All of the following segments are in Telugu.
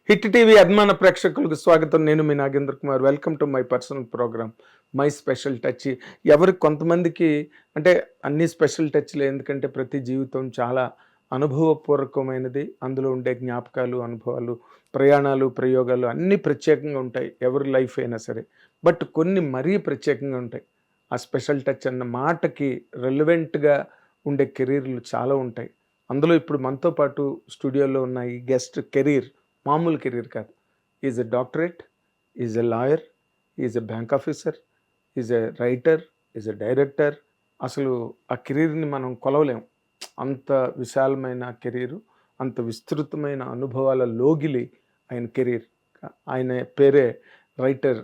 హిట్ టీవీ అభిమాన ప్రేక్షకులకు స్వాగతం. నేను మీ Nagendra Kumar. Welcome to my personal programme my special touch. ఎవరికి కొంతమందికి అంటే అన్ని స్పెషల్ టచ్లే, ఎందుకంటే ప్రతి జీవితం చాలా అనుభవపూర్వకమైనది. అందులో ఉండే జ్ఞాపకాలు, అనుభవాలు, ప్రయాణాలు, ప్రయోగాలు అన్నీ ప్రత్యేకంగా ఉంటాయి, ఎవరి లైఫ్ అయినా సరే. బట్ కొన్ని మరీ ప్రత్యేకంగా ఉంటాయి. ఆ స్పెషల్ టచ్ అన్న మాటకి రెలవెంట్గా ఉండే కెరీర్లు చాలా ఉంటాయి. అందులో ఇప్పుడు మనతో పాటు స్టూడియోలో ఉన్న ఈ గెస్ట్ కెరీర్ మామూలు కెరీర్ కాదు. Is a doctorate, is a lawyer, is a bank officer, is a writer, is a director. అసలు ఆ కెరీర్ని మనం కొలవలేం. అంత విశాలమైన కెరీరు, అంత విస్తృతమైన అనుభవాల లోగిలి ఆయన కెరీర్. ఆయన పేరే రైటర్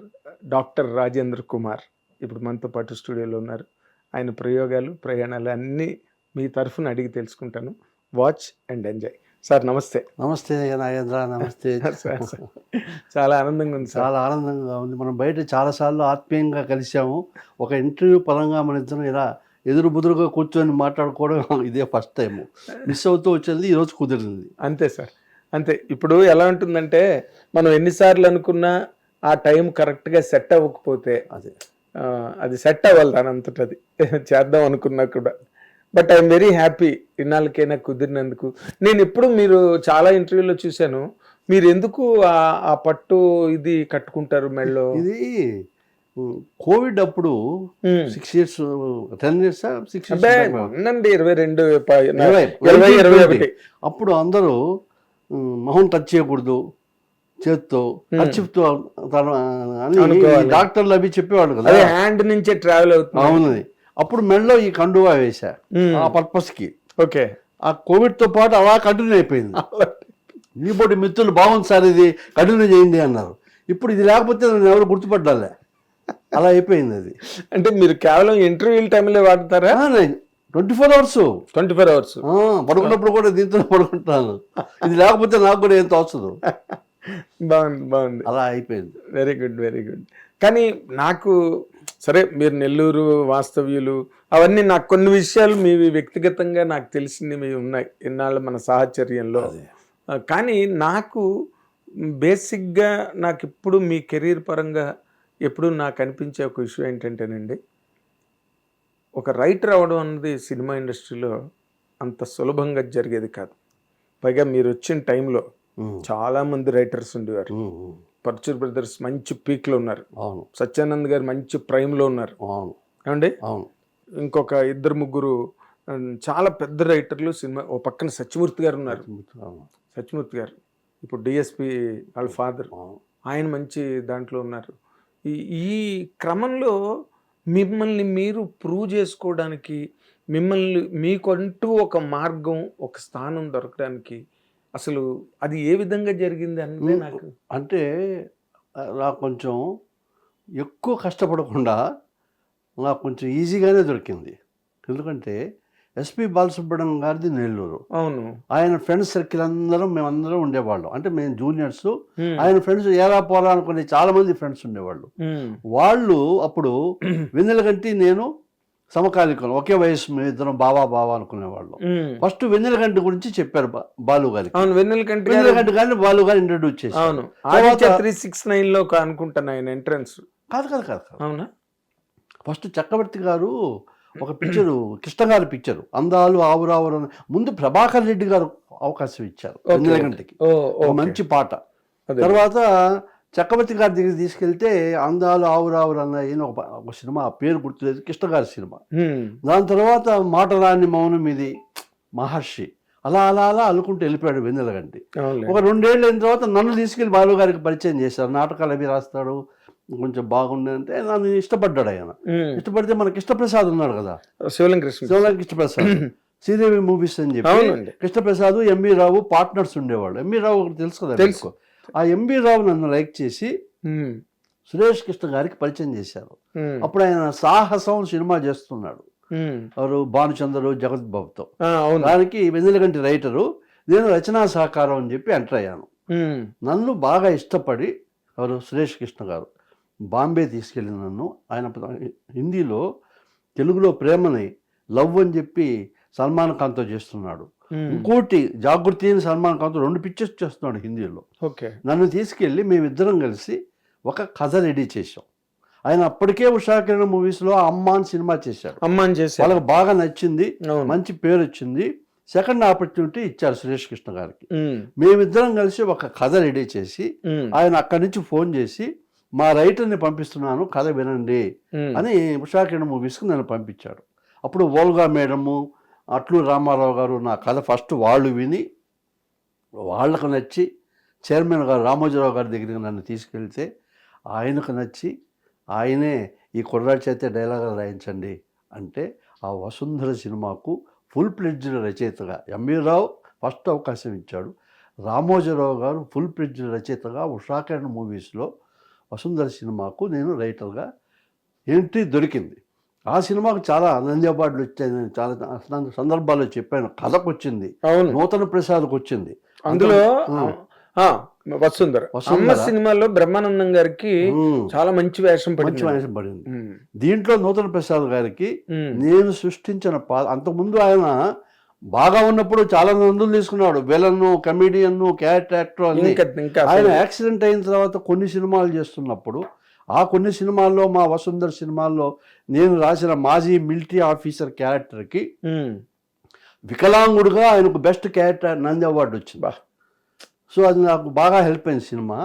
డాక్టర్ రాజేంద్ర కుమార్. ఇప్పుడు మనతో పాటు స్టూడియోలో ఉన్నారు. ఆయన ప్రయోగాలు, ప్రయాణాలు అన్నీ మీ తరఫున అడిగి తెలుసుకుంటాను. Watch and enjoy. సార్ నమస్తే. నమస్తే నాగేంద్ర, నమస్తే. చాలా ఆనందంగా ఉంది సార్. చాలా ఆనందంగా ఉంది. మనం బయట చాలాసార్లు ఆత్మీయంగా కలిసాము. ఒక ఇంటర్వ్యూ పరంగా మన ఇద్దరం ఇలా ఎదురు బుదురుగా కూర్చొని మాట్లాడుకోవడం ఇదే ఫస్ట్ టైం. మిస్ అవుతూ వచ్చింది, ఈరోజు కుదిరింది. అంతే సార్, అంతే. ఇప్పుడు ఎలా ఉంటుందంటే మనం ఎన్నిసార్లు అనుకున్నా ఆ టైం కరెక్ట్గా సెట్ అవ్వకపోతే అది సెట్ అవ్వాలి దానంతట అది చేద్దాం అనుకున్నా కూడా. బట్ ఐఎమ్ వెరీ హ్యాపీ ఇన్నాళ్ళకైనా కుదిరినందుకు. నేను ఎప్పుడు మీరు చాలా ఇంటర్వ్యూలో చూశాను, మీరు ఎందుకు ఆ పట్టు ఇది కట్టుకుంటారు మెడలో? ఇది కోవిడ్ అప్పుడు 6 years 10 years 6 years 22 అప్పుడు అందరూ మొహం టచ్ చేయకూడదు చేత్తో, ఖర్చుతో అని డాక్టర్లు అవి చెప్పేవాడు కదా. హ్యాండ్ నుంచే ట్రావెల్ అవుతుంది. అవునది. అప్పుడు మెడలో ఈ కండువా వేశా ఆ పర్పస్ కి. ఓకే. ఆ కోవిడ్ తో పాటు అలా కంటిన్యూ అయిపోయింది. మీ పోటీ మిత్రులు బాగుంది సార్ ఇది కంటిన్యూ చేయండి అన్నారు. ఇప్పుడు ఇది లేకపోతే నన్ను ఎవరు గుర్తుపట్టాలే, అలా అయిపోయింది అది. అంటే మీరు కేవలం ఇంటర్వ్యూల టైంలో వాడతారా? 24 hours. పడుకున్నప్పుడు కూడా దీంతో పడుకుంటాను. ఇది లేకపోతే నాకు కూడా ఏం తోచదు. బాగుంది, బాగుంది. అలా అయిపోయింది. Very good, very good. కానీ నాకు సరే, మీరు నెల్లూరు వాస్తవ్యులు, అవన్నీ నాకు కొన్ని విషయాలు మీవి వ్యక్తిగతంగా నాకు తెలిసినవి ఉన్నాయి ఇన్నాళ్ళు మన సాహచర్యంలో. కానీ నాకు బేసిక్గా నాకు ఇప్పుడు మీ కెరీర్ పరంగా ఎప్పుడు నాకు అనిపించే ఒక విషయం ఏంటంటేనండి, ఒక రైటర్ అవ్వడం అన్నది సినిమా ఇండస్ట్రీలో అంత సులభంగా జరిగేది కాదు. పైగా మీరు వచ్చిన టైంలో చాలామంది రైటర్స్ ఉండేవారు. పర్చూర్ బ్రదర్స్ మంచి పీక్లో ఉన్నారు. సత్యానంద్ గారు మంచి ప్రైమ్లో ఉన్నారు. ఏమండి? ఇంకొక 2-3 చాలా పెద్ద రైటర్లు సినిమా. ఓ పక్కన సత్యమూర్తి గారు ఉన్నారు. సత్యమూర్తి గారు ఇప్పుడు డిఎస్పి వాళ్ళ ఫాదర్, ఆయన మంచి దాంట్లో ఉన్నారు. ఈ క్రమంలో మిమ్మల్ని మీరు ప్రూవ్ చేసుకోవడానికి, మిమ్మల్ని మీకంటూ ఒక మార్గం, ఒక స్థానం దొరకడానికి అసలు అది ఏ విధంగా జరిగింది అంటే నాకు అంటే నాకు కొంచెం ఎక్కువ కష్టపడకుండా నాకు కొంచెం ఈజీగానే దొరికింది. ఎందుకంటే ఎస్పి బాలసుబ్రహ్మణ్యం గారిది నెల్లూరు. అవును. ఆయన ఫ్రెండ్స్ సర్కిల్ మేమందరం ఉండేవాళ్ళం. అంటే మేము జూనియర్స్, ఆయన ఫ్రెండ్స్ ఏరా పోరా అనుకునే చాలా మంది ఫ్రెండ్స్ ఉండేవాళ్ళు. వాళ్ళు అప్పుడు వెన్నెలగంటి నేను సమకాలికం, ఒకే వయసు, మేము ఇద్దరం బావా అనుకునేవాళ్ళు. ఫస్ట్ వెన్నెలగంటి గురించి చెప్పారు బాలు గారికి. వెన్నెలగంటి గారిని బాలు గారు ఇంట్రడ్యూస్ చేశారు. 369 లో అనుకుంటాను ఆయన ఎంట్రన్స్. కాదు. అవునా? ఫస్ట్ చక్రవర్తి గారు ఒక పిక్చరు, కృష్ణ గారి పిక్చరు అందాలు ఆవురావురు, ముందు ప్రభాకర్ రెడ్డి గారు అవకాశం ఇచ్చారు వెన్నెలగంటికి, మంచి పాట. తర్వాత చక్రవర్తి గారి దగ్గర తీసుకెళ్తే అందాలు ఆవురావురు అన్న ఒక సినిమా, పేరు గుర్తులేదు, కృష్ణ గారి సినిమా. దాని తర్వాత మాటరాని మౌనం ఇది, మహర్షి. అలా అలా అలా అల్లుకుంటూ వెళ్ళిపోయాడు వెన్నెలగంటి. ఒక 2 ఏళ్ళు అయిన తర్వాత నన్ను తీసుకెళ్లి బాలు గారికి పరిచయం చేశారు. నాటకాలు అవి రాస్తాడు, కొంచెం బాగుండే అంటే నన్ను ఇష్టపడ్డాడు ఆయన. ఇష్టపడితే మన కృష్ణప్రసాద్ ఉన్నాడు కదా, శివలింగ కృష్ణప్రసాద్, శ్రీదేవి మూవీస్ అని చెప్పి కృష్ణప్రసాద్, ఎంవి రావు పార్ట్నర్స్ ఉండేవాళ్ళు. ఎంవి రావు తెలుసు కదా. ఆ ఎంవి రావు నన్ను లైక్ చేసి సురేష్ కృష్ణ గారికి పరిచయం చేశారు. అప్పుడు ఆయన సాహసం సినిమా చేస్తున్నాడు, ఎవరు భానుచంద్రు జగత్ బాబుతో. దానికి వెన్నెలగంటి రైటరు, నేను రచనా సహకారం అని చెప్పి ఎంటర్ అయ్యాను. నన్ను బాగా ఇష్టపడి ఎవరు సురేష్ కృష్ణ గారు బాంబే తీసుకెళ్ళి నన్ను, ఆయన హిందీలో తెలుగులో ప్రేమని లవ్ అని చెప్పి సల్మాన్ ఖాన్తో చేస్తున్నాడు. ఉమ్, ఇంకోటి జాగృతి అని సల్మాన్ ఖాన్తో 2 పిక్చర్స్ చేస్తున్నాడు హిందీలో. ఓకే. నన్ను తీసుకెళ్ళి మేమిద్దరం కలిసి ఒక కథ రెడీ చేసాం. ఆయన అప్పటికే ఉషా కిరణ్ మూవీస్లో అమ్మ అని సినిమా చేశాడు. అమ్మాని చేశారు. వాళ్ళకి బాగా నచ్చింది, అవును. మంచి పేరు వచ్చింది. సెకండ్ ఆపర్చునిటీ ఇచ్చారు సురేష్ కృష్ణ గారికి. ఉమ్, మేమిద్దరం కలిసి ఒక కథ రెడీ చేసి ఉమ్, ఆయన అక్కడి నుంచి ఫోన్ చేసి మా రైటర్ని పంపిస్తున్నాను కథ వినండి ఉమ్, అని ఉషా కిరణ్ మూవీస్కి నన్ను పంపించాడు. అప్పుడు ఓల్గా మేడము, అట్లూరి రామారావు గారు నా కథ ఫస్ట్ వాళ్ళు విని వాళ్ళకు నచ్చి చైర్మన్ గారు రామోజీరావు గారి దగ్గరికి నన్ను తీసుకెళ్తే ఆయనకు నచ్చి ఆయనే ఈ కుర్రాడి చేతే డైలాగులు రాయించండి అంటే ఆ వసుంధర సినిమాకు ఫుల్ ప్లెడ్జ్డ్ రచయితగా ఎంవి రావు ఫస్ట్ అవకాశం ఇచ్చాడు. రామోజీరావు గారు ఫుల్ ప్లెడ్జ్డ్ రచయితగా ఉషా కిరణ్ మూవీస్లో వసుంధర సినిమాకు నేను రైటర్గా ఎంట్రీ దొరికింది. ఆ సినిమాకు చాలా నంది అవార్డులు వచ్చాయి. నేను చాలా సందర్భాల్లో చెప్పాను. కథకు వచ్చింది, అవును. నూతన ప్రసాద్కి వచ్చింది. అందులో వసుంధర అమ్మ సినిమాలో బ్రహ్మానందం గారికి చాలా మంచి వేషం మంచి పడింది. వేషం పడింది. ఉమ్, దీంట్లో నూతన ప్రసాద్ గారికి ఉమ్, నేను సృష్టించిన అంతకుముందు ఆయన బాగా ఉన్నప్పుడు చాలా నందులు తీసుకున్నాడు. విలన్, కమెడియన్, క్యారెక్టర్ యాక్టర్ అని. ఇంకా ఆయన యాక్సిడెంట్ అయిన తర్వాత కొన్ని సినిమాలు చేస్తున్నప్పుడు ఆ కొన్ని సినిమాల్లో మా వసుంధర సినిమాల్లో నేను రాసిన మాజీ మిలిటరీ ఆఫీసర్ క్యారెక్టర్కి ఉమ్, వికలాంగుడుగా ఆయనకు బెస్ట్ క్యారెక్టర్ నంది అవార్డు వచ్చింది. సో అది నాకు బాగా హెల్ప్ అయింది సినిమా.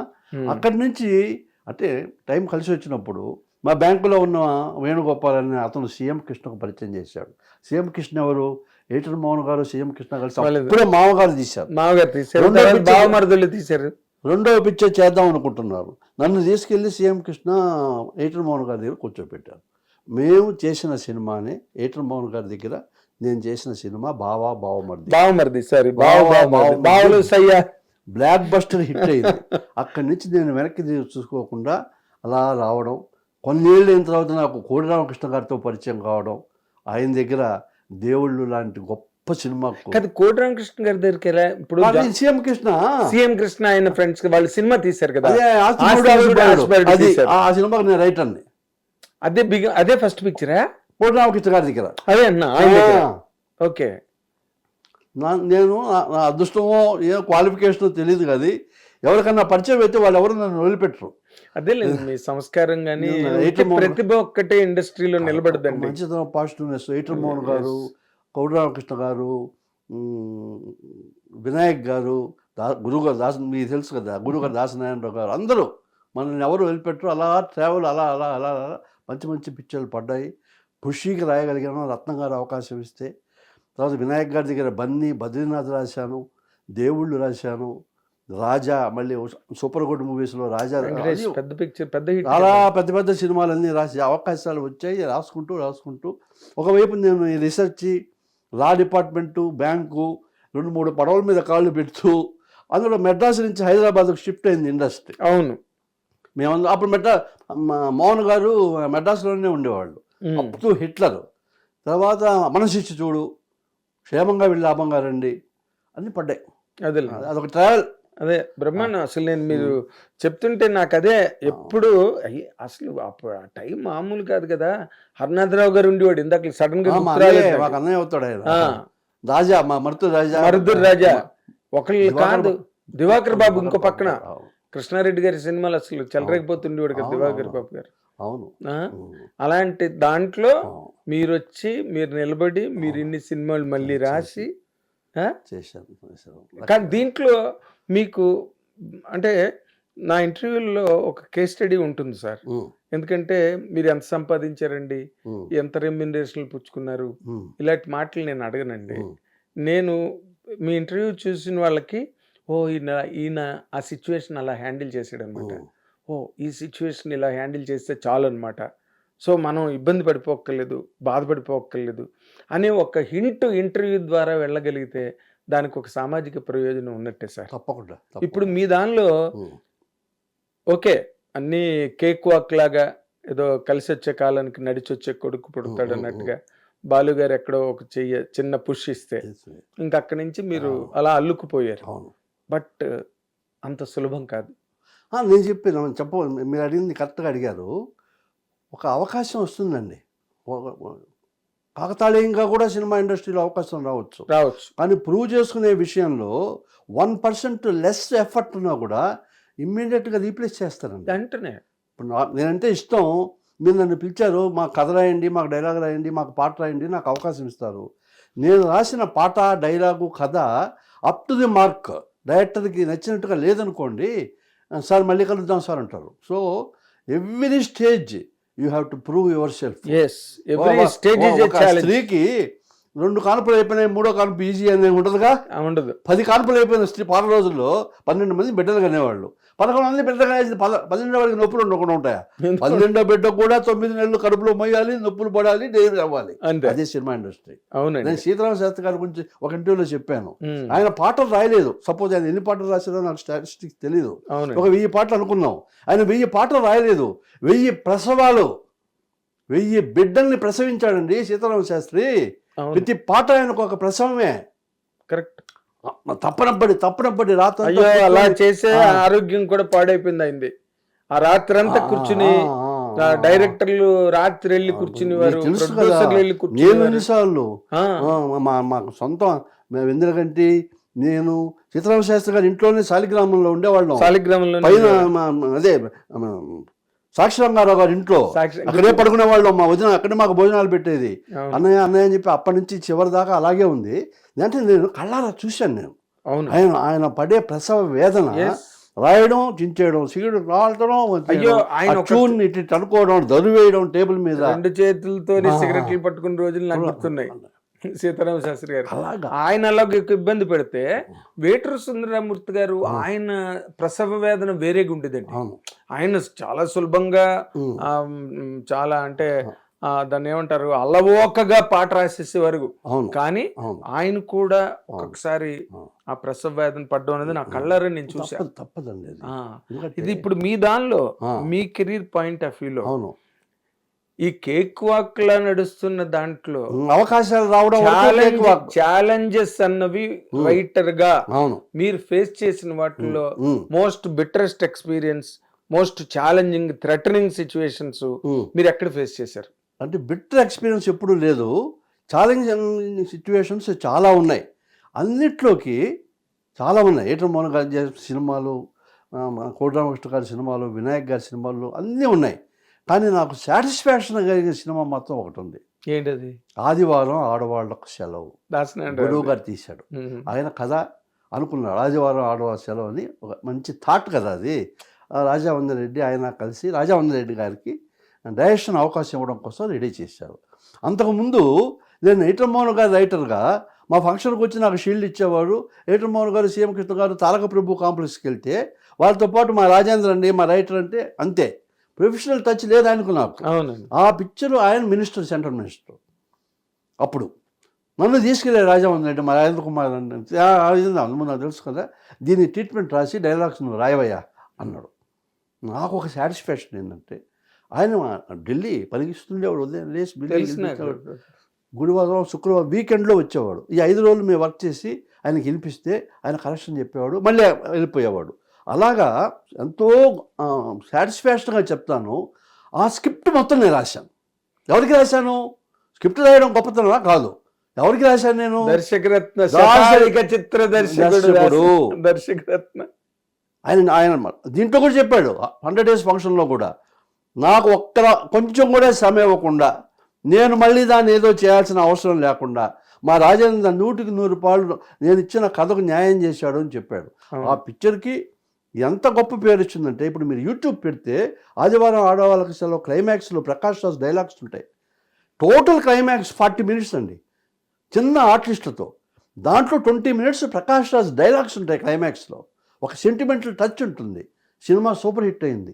అక్కడి నుంచి అంటే టైం కలిసి వచ్చినప్పుడు మా బ్యాంకులో ఉన్న వేణుగోపాల్ అని అతను సీఎం కృష్ణకు పరిచయం చేశాడు. సీఎం కృష్ణ ఎవరు? ఏటర్ మోహన్ గారు సీఎం కృష్ణ కలిసి అప్పుడే మామగారు తీశారు. మామగారు తీశారు, బావమరుదులు తీశారు. రెండవ పిక్చర్ చేద్దాం అనుకుంటున్నారు. నన్ను తీసుకెళ్ళి సీఎం కృష్ణ ఏటర్ మోహన్ గారి దగ్గర కూర్చోబెట్టారు. మేము చేసిన సినిమానే ఏటర్ మోహన్ గారి దగ్గర నేను చేసిన సినిమా బావమరిది సారీ బావలు సయ్యా బ్లాక్ బస్టర్ హిట్ అయింది. అక్కడి నుంచి నేను వెనక్కి చూసుకోకుండా అలా రావడం. కొన్నేళ్ళు అయిన తర్వాత నాకు కోడి రామకృష్ణ గారితో పరిచయం కావడం, ఆయన దగ్గర దేవుళ్ళు లాంటి గొప్ప సినిమా. కోడి రామకృష్ణ గారి దగ్గరికి ఎలా? ఇప్పుడు సీఎం కృష్ణ ఆయన ఫ్రెండ్స్ వాళ్ళు సినిమా తీశారు కదా, ఆ సినిమాకి నేను రైటర్ని. అదే ఫస్ట్ పిక్చరా కోడి రామకృష్ణ గారి దగ్గర? అదే అన్న. ఓకే. నేను నా అదృష్టమో ఏ క్వాలిఫికేషన్ తెలియదు కానీ ఎవరికన్నా పరిచయం అయితే వాళ్ళు ఎవరు నన్ను వదిలిపెట్టరు. అదే లేదు మీ సంస్కారం కానీ ప్రతిభ ఒక్కటే ఇండస్ట్రీలో నిలబడదండి. మంచితనం, పాజిటివ్నెస్. ఏటర్ మోహన్ గారు, కోడి రామకృష్ణ గారు, వినాయక్ గారు, గురుగారు మీకు తెలుసు కదా, గురుగారు దాసనారాయణరావు గారు, అందరూ మనల్ని ఎవరు వదిలిపెట్టరు. అలా ట్రావెల్ అలా అలా అలా అలా మంచి మంచి పిక్చర్లు పడ్డాయి. ఖుషీకి రాయగలిగాను రత్నం గారు అవకాశం ఇస్తే. తర్వాత వినాయక్ గారి దగ్గర బద్రీనాథ్ రాశాను, దేవుళ్ళు రాశాను, రాజా, మళ్ళీ సూపర్ గుడ్ మూవీస్లో రాజా, పెద్ద పిక్చర్, చాలా పెద్ద పెద్ద సినిమాలన్నీ రాసే అవకాశాలు వచ్చాయి. రాసుకుంటూ ఒకవైపు నేను ఈ రీసెర్చ్, లా డిపార్ట్మెంటు, బ్యాంకు, 2-3 పడవల మీద కాళ్ళు పెడుతూ అందులో మెడ్రాస్ నుంచి హైదరాబాద్కు షిఫ్ట్ అయింది ఇండస్ట్రీ. అవును. మేము అప్పుడు మోహన్ గారు మెడ్రాస్లోనే ఉండేవాళ్ళు. అప్పుడు హిట్లర్, తర్వాత మనసిచ్చి చూడు, క్షేమంగా వెళ్ళి లాభంగా రండి అన్నీ పడ్డాయి. అదొక ట్రావెల్. అదే బ్రహ్మాండం. అసలు నేను మీరు చెప్తుంటే నాకు అదే ఎప్పుడు అసలు ఆ టైం మామూలు కాదు కదా. హర్నాథరావు గారు ఉండేవాడు ఇందాక సడన్ గా అన్నయ్య అవుతాడు ఆయన. రాజా, మా మరుదురు రాజా ఒకళ్ళు కాదు, దివాకర్ బాబు ఇంకో పక్కన. కృష్ణారెడ్డి గారి సినిమాలు అసలు చెలరేగిపోతుండేవాడు కదా దివాకర్ బాబు గారు. అవును. అలాంటి దాంట్లో మీరు వచ్చి మీరు నిలబడి మీరు ఇన్ని సినిమాలు మళ్ళీ రాసి చేశాను. కానీ దీంట్లో మీకు అంటే నా ఇంటర్వ్యూలో ఒక కేస్ స్టడీ ఉంటుంది సార్. ఎందుకంటే మీరు ఎంత సంపాదించారండి, ఎంత రెమ్యునరేషన్లు పుచ్చుకున్నారు, ఇలాంటి మాటలు నేను అడగనండి. నేను మీ ఇంటర్వ్యూ చూసిన వాళ్ళకి ఈయన ఆ సిచ్యువేషన్ అలా హ్యాండిల్ చేసాడు అనమాట. ఈ సిచ్యువేషన్ ఇలా హ్యాండిల్ చేస్తే చాలు అనమాట. సో మనం ఇబ్బంది పడిపోక్కర్లేదు, బాధపడిపోక్కర్లేదు అనే ఒక హింట్ ఇంటర్వ్యూ ద్వారా వెళ్ళగలిగితే దానికి ఒక సామాజిక ప్రయోజనం ఉన్నట్టే సార్. తప్పకుండా. ఇప్పుడు మీ దానిలో ఓకే అన్నీ కేక్ వాక్ లాగా ఏదో కలిసి వచ్చే కాలానికి నడిచి వచ్చే కొడుకు పుడతాడు అన్నట్టుగా బాలుగారు ఎక్కడో ఒక చిన్న పుష్ ఇస్తే ఇంకా అక్కడి నుంచి మీరు అలా అల్లుకుపోయారు. బట్ అంత సులభం కాదు. నేను చెప్పాను, మీరు అడిగింది కరెక్ట్గా అడిగారు. ఒక అవకాశం వస్తుందండి. కాకతాళీయంగా కూడా సినిమా ఇండస్ట్రీలో అవకాశం రావచ్చు. కానీ ప్రూవ్ చేసుకునే విషయంలో 1% లెస్ ఎఫర్ట్ ఉన్నా కూడా ఇమ్మీడియట్గా రీప్లేస్ చేస్తారండి. వెంటనే ఇప్పుడు నేనంటే ఇష్టం, మీరు నన్ను పిలిచారు, మాకు కథ రాయండి, మాకు డైలాగ్ రాయండి, మాకు పాట రాయండి, నాకు అవకాశం ఇస్తారు. నేను రాసిన పాట, డైలాగు, కథ అప్ టు ది మార్క్, డైరెక్టర్కి నచ్చినట్టుగా లేదనుకోండి, సార్ మళ్ళీ కలుద్దాం సార్ అంటారు. So every stage you have to prove your self. స్త్రీకి 2 కాన్పులు అయిపోయినాయి, 3వ కాన్పు ఈజీ అనేది ఉండదుగా, ఉండదు. 10 కాన్పులు అయిపోయిన స్త్రీ పాత రోజుల్లో 12 మంది బిడ్డలు కనేవాళ్ళు. 11 మంది బిడ్డలు కనేసి 12వ వాడికి నొప్పులు ఉండకుండా ఉంటాయా? 12వ బిడ్డ కూడా 9 నెలలు కడుపులో మొయ్యాలి, నొప్పులు పడాలి, డైరీ అవ్వాలి. అదే సినిమా ఇండస్ట్రీ. నేను సీతారామ శాస్త్రి గారి గురించి ఒక ఇంటర్వ్యూలో చెప్పాను. ఆయన పాటలు రాయలేదు. సపోజ్ ఆయన ఎన్ని పాటలు రాశారో నాకు స్టాటిస్టిక్స్ తెలియదు. ఒక 1000 పాటలు అనుకున్నాం. ఆయన 1000 పాటలు రాయలేదు. 1000 ప్రసవాలు, 1000 బిడ్డల్ని ప్రసవించాడండి సీతారామ శాస్త్రి. ప్రతి పాట ఆయనకు ఒక ప్రసవమే. కరెక్ట్. తప్పనప్పటి రాత్రి అలా చేసే ఆరోగ్యం కూడా పాడైపోయింది అయింది. ఆ రాత్రి అంతా కూర్చుని డైరెక్టర్లు రాత్రి వెళ్ళి కూర్చుని వారు. నేను ఎన్నిసార్లు మా సొంతం వెందరగంటి, నేను, సీతారామ శాస్త్రి గారి ఇంట్లోనే శాలిగ్రామంలో ఉండేవాళ్ళం. శాలిగ్రామంలో పైన అదే సాక్షిరంగారావు గారి ఇంట్లో అక్కడే పడుకునే వాళ్ళం. మా వదిన అక్కడే మాకు భోజనాలు పెట్టేది. అన్నయ్య అన్నయ్య అని చెప్పి అప్పటి నుంచి చివరి దాకా అలాగే ఉంది. అంటే నేను కళ్ళారా చూశాను నేను. ఆయన పడే ప్రసవ వేదన, రాయడం, చించేయడం, సిగరెట్ రావడం, ఇటు అనుకోవడం, దరువేయడం టేబుల్ మీద, 2 చేతులతో సిగరెట్లు పట్టుకున్న రోజులు నాకు గుర్తున్నాయి. సీతారామ శాస్త్రి గారు ఆయన అలాగ ఇబ్బంది పెడితే వేటూరి సుందరమూర్తి గారు ఆయన ప్రసవ వేదన వేరేగా ఉండేదండి. ఆయన చాలా సులభంగా చాలా అంటే దాన్ని ఏమంటారు అల్లవోకగా పాట రాసేసేవారు. కానీ ఆయన కూడా ఒక్కొక్కసారి ఆ ప్రసవ వేదన పడ్డం అనేది నా కళ్ళారా నేను చూసాను. తప్పదండి ఇది. ఇప్పుడు మీ దానిలో మీ కెరీర్ పాయింట్ ఆఫ్ వ్యూలో ఈ కేక్ వాక్ లా నడుస్తున్న దాంట్లో అవకాశాలు రావడం, ఛాలెంజెస్ అన్నవి రైటర్ గా మీరు ఫేస్ చేసిన వాటిలో most bitterest experience, most challenging, threatening situations మీరు ఎక్కడ ఫేస్ చేశారు? అంటే బిటర్ ఎక్స్పీరియన్స్ ఎప్పుడూ లేదు. ఛాలెంజింగ్ సిచ్యువేషన్స్ చాలా ఉన్నాయి. అన్నిట్లోకి చాలా ఉన్నాయి. ఏటర్ మోహన్ గారి సినిమాలు, కోటరామకృష్ణ గారి సినిమాలు, వినాయక్ గారి సినిమాలు అన్నీ ఉన్నాయి. కానీ నాకు సాటిస్ఫాక్షన్ కలిగిన సినిమా మాత్రం ఒకటి ఉంది. ఏంటది? ఆదివారం ఆడవాళ్ళకు సెలవు. గురువు గారు తీశాడు. ఆయన కథ అనుకున్నాడు, ఆదివారం ఆడవాళ్ళ సెలవు అని. ఒక మంచి థాట్ కదా అది. రాజావందర్ రెడ్డి ఆయన కలిసి రాజావందర్ రెడ్డి గారికి డైరెక్షన్ అవకాశం ఇవ్వడం కోసం రెడీ చేశారు. అంతకుముందు నేను ఏటర్ మోహన్ గారు రైటర్గా మా ఫంక్షన్కి వచ్చి నాకు షీల్డ్ ఇచ్చేవాడు. ఏటర్ మోహన్ గారు, సీఎం కృష్ణ గారు తారక ప్రభు కాంప్లెక్స్కి వెళ్తే వాళ్ళతో పాటు మా రాజేంద్ర అండి, మా రైటర్ అంటే అంతే. ప్రొఫెషనల్ టచ్ లేదు ఆయనకు నాకు. ఆ పిక్చరు ఆయన మినిస్టర్, సెంట్రల్ మినిస్టర్. అప్పుడు నన్ను తీసుకెళ్ళే రాజావందర్ రెడ్డి, మా రాజేంద్ర కుమార్ అంటే నాకు తెలుసు కదా, దీని ట్రీట్మెంట్ రాసి డైలాగ్స్ నువ్వు రాయవయ్యా అన్నాడు. నాకు ఒక సాటిస్ఫాక్షన్ ఏంటంటే ఆయన ఢిల్లీ పలిగిస్తుండేవాడు. ఉదయం లేచి గురువారం, శుక్రవారం, వీకెండ్లో వచ్చేవాడు. ఈ 5 రోజులు మేము వర్క్ చేసి ఆయనకి వినిపిస్తే ఆయన కరెక్షన్ చెప్పేవాడు, మళ్ళీ వెళ్ళిపోయేవాడు. అలాగా ఎంతో సాటిస్ఫాక్షన్గా చెప్తాను. ఆ స్క్రిప్ట్ మొత్తం నేను రాశాను. ఎవరికి రాశాను? స్క్రిప్ట్ రాయడం గొప్పతనమా? కాదు. ఎవరికి రాశాను నేను? దర్శకరత్న చిత్ర దర్శకుడు ఆయన దీంట్లో కూడా చెప్పాడు. 100 days ఫంక్షన్లో కూడా నాకు కొంచెం కూడా సమయం ఇవ్వకుండా, నేను మళ్ళీ దాన్ని ఏదో చేయాల్సిన అవసరం లేకుండా మా రాజేంద్ర 100కి 100 పాళ్ళు నేను ఇచ్చిన కథకు న్యాయం చేశాడు అని చెప్పాడు. ఆ పిక్చర్కి ఎంత గొప్ప పేరు వచ్చిందంటే, ఇప్పుడు మీరు యూట్యూబ్ పెడితే ఆదివారం ఆడవాళ్ళకి సెలవు క్లైమాక్స్లో ప్రకాష్ రాజ్ డైలాగ్స్ ఉంటాయి. టోటల్ క్లైమాక్స్ 40 minutes అండి, చిన్న ఆర్టిస్టులతో. దాంట్లో 20 minutes ప్రకాష్ రాజ్ డైలాగ్స్ ఉంటాయి క్లైమాక్స్లో. ఒక సెంటిమెంటల్ టచ్ ఉంటుంది. సినిమా సూపర్ హిట్ అయింది.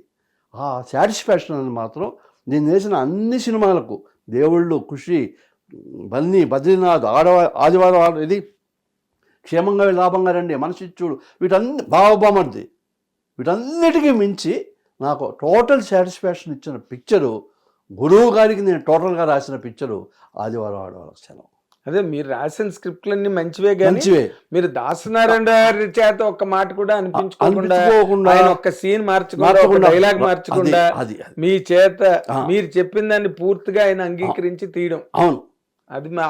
ఆ సాటిస్ఫాక్షన్ అనేది మాత్రం నేను చేసిన అన్ని సినిమాలకు, దేవుళ్ళు, ఖుషి, బన్నీ, బద్రీనాథ్, ఆదివారం ఇది, క్షేమంగా లాభంగా రండి, మనసిచ్చుడు, బావబామర్ది, వీటన్నిటికీ మించి నాకు టోటల్ సాటిస్ఫాక్షన్ ఇచ్చిన పిక్చరు, గురువు గారికి నేను టోటల్గా రాసిన పిక్చరు ఆదివారం ఆడవాళ్ళకి సెలవు. అదే మీరు రాసిన స్క్రిప్ట్లన్నీ మంచివే, కానీ మీరు దాసనారాయణ గారి చేత ఒక్క మాట కూడా అనిపించుకోకుండా, ఒక్క సీన్ మార్చకుండా, డైలాగ్ మార్చకుండా, మీ చేత మీరు చెప్పిన దాన్ని పూర్తిగా ఆయన అంగీకరించి తీయడం. అవును,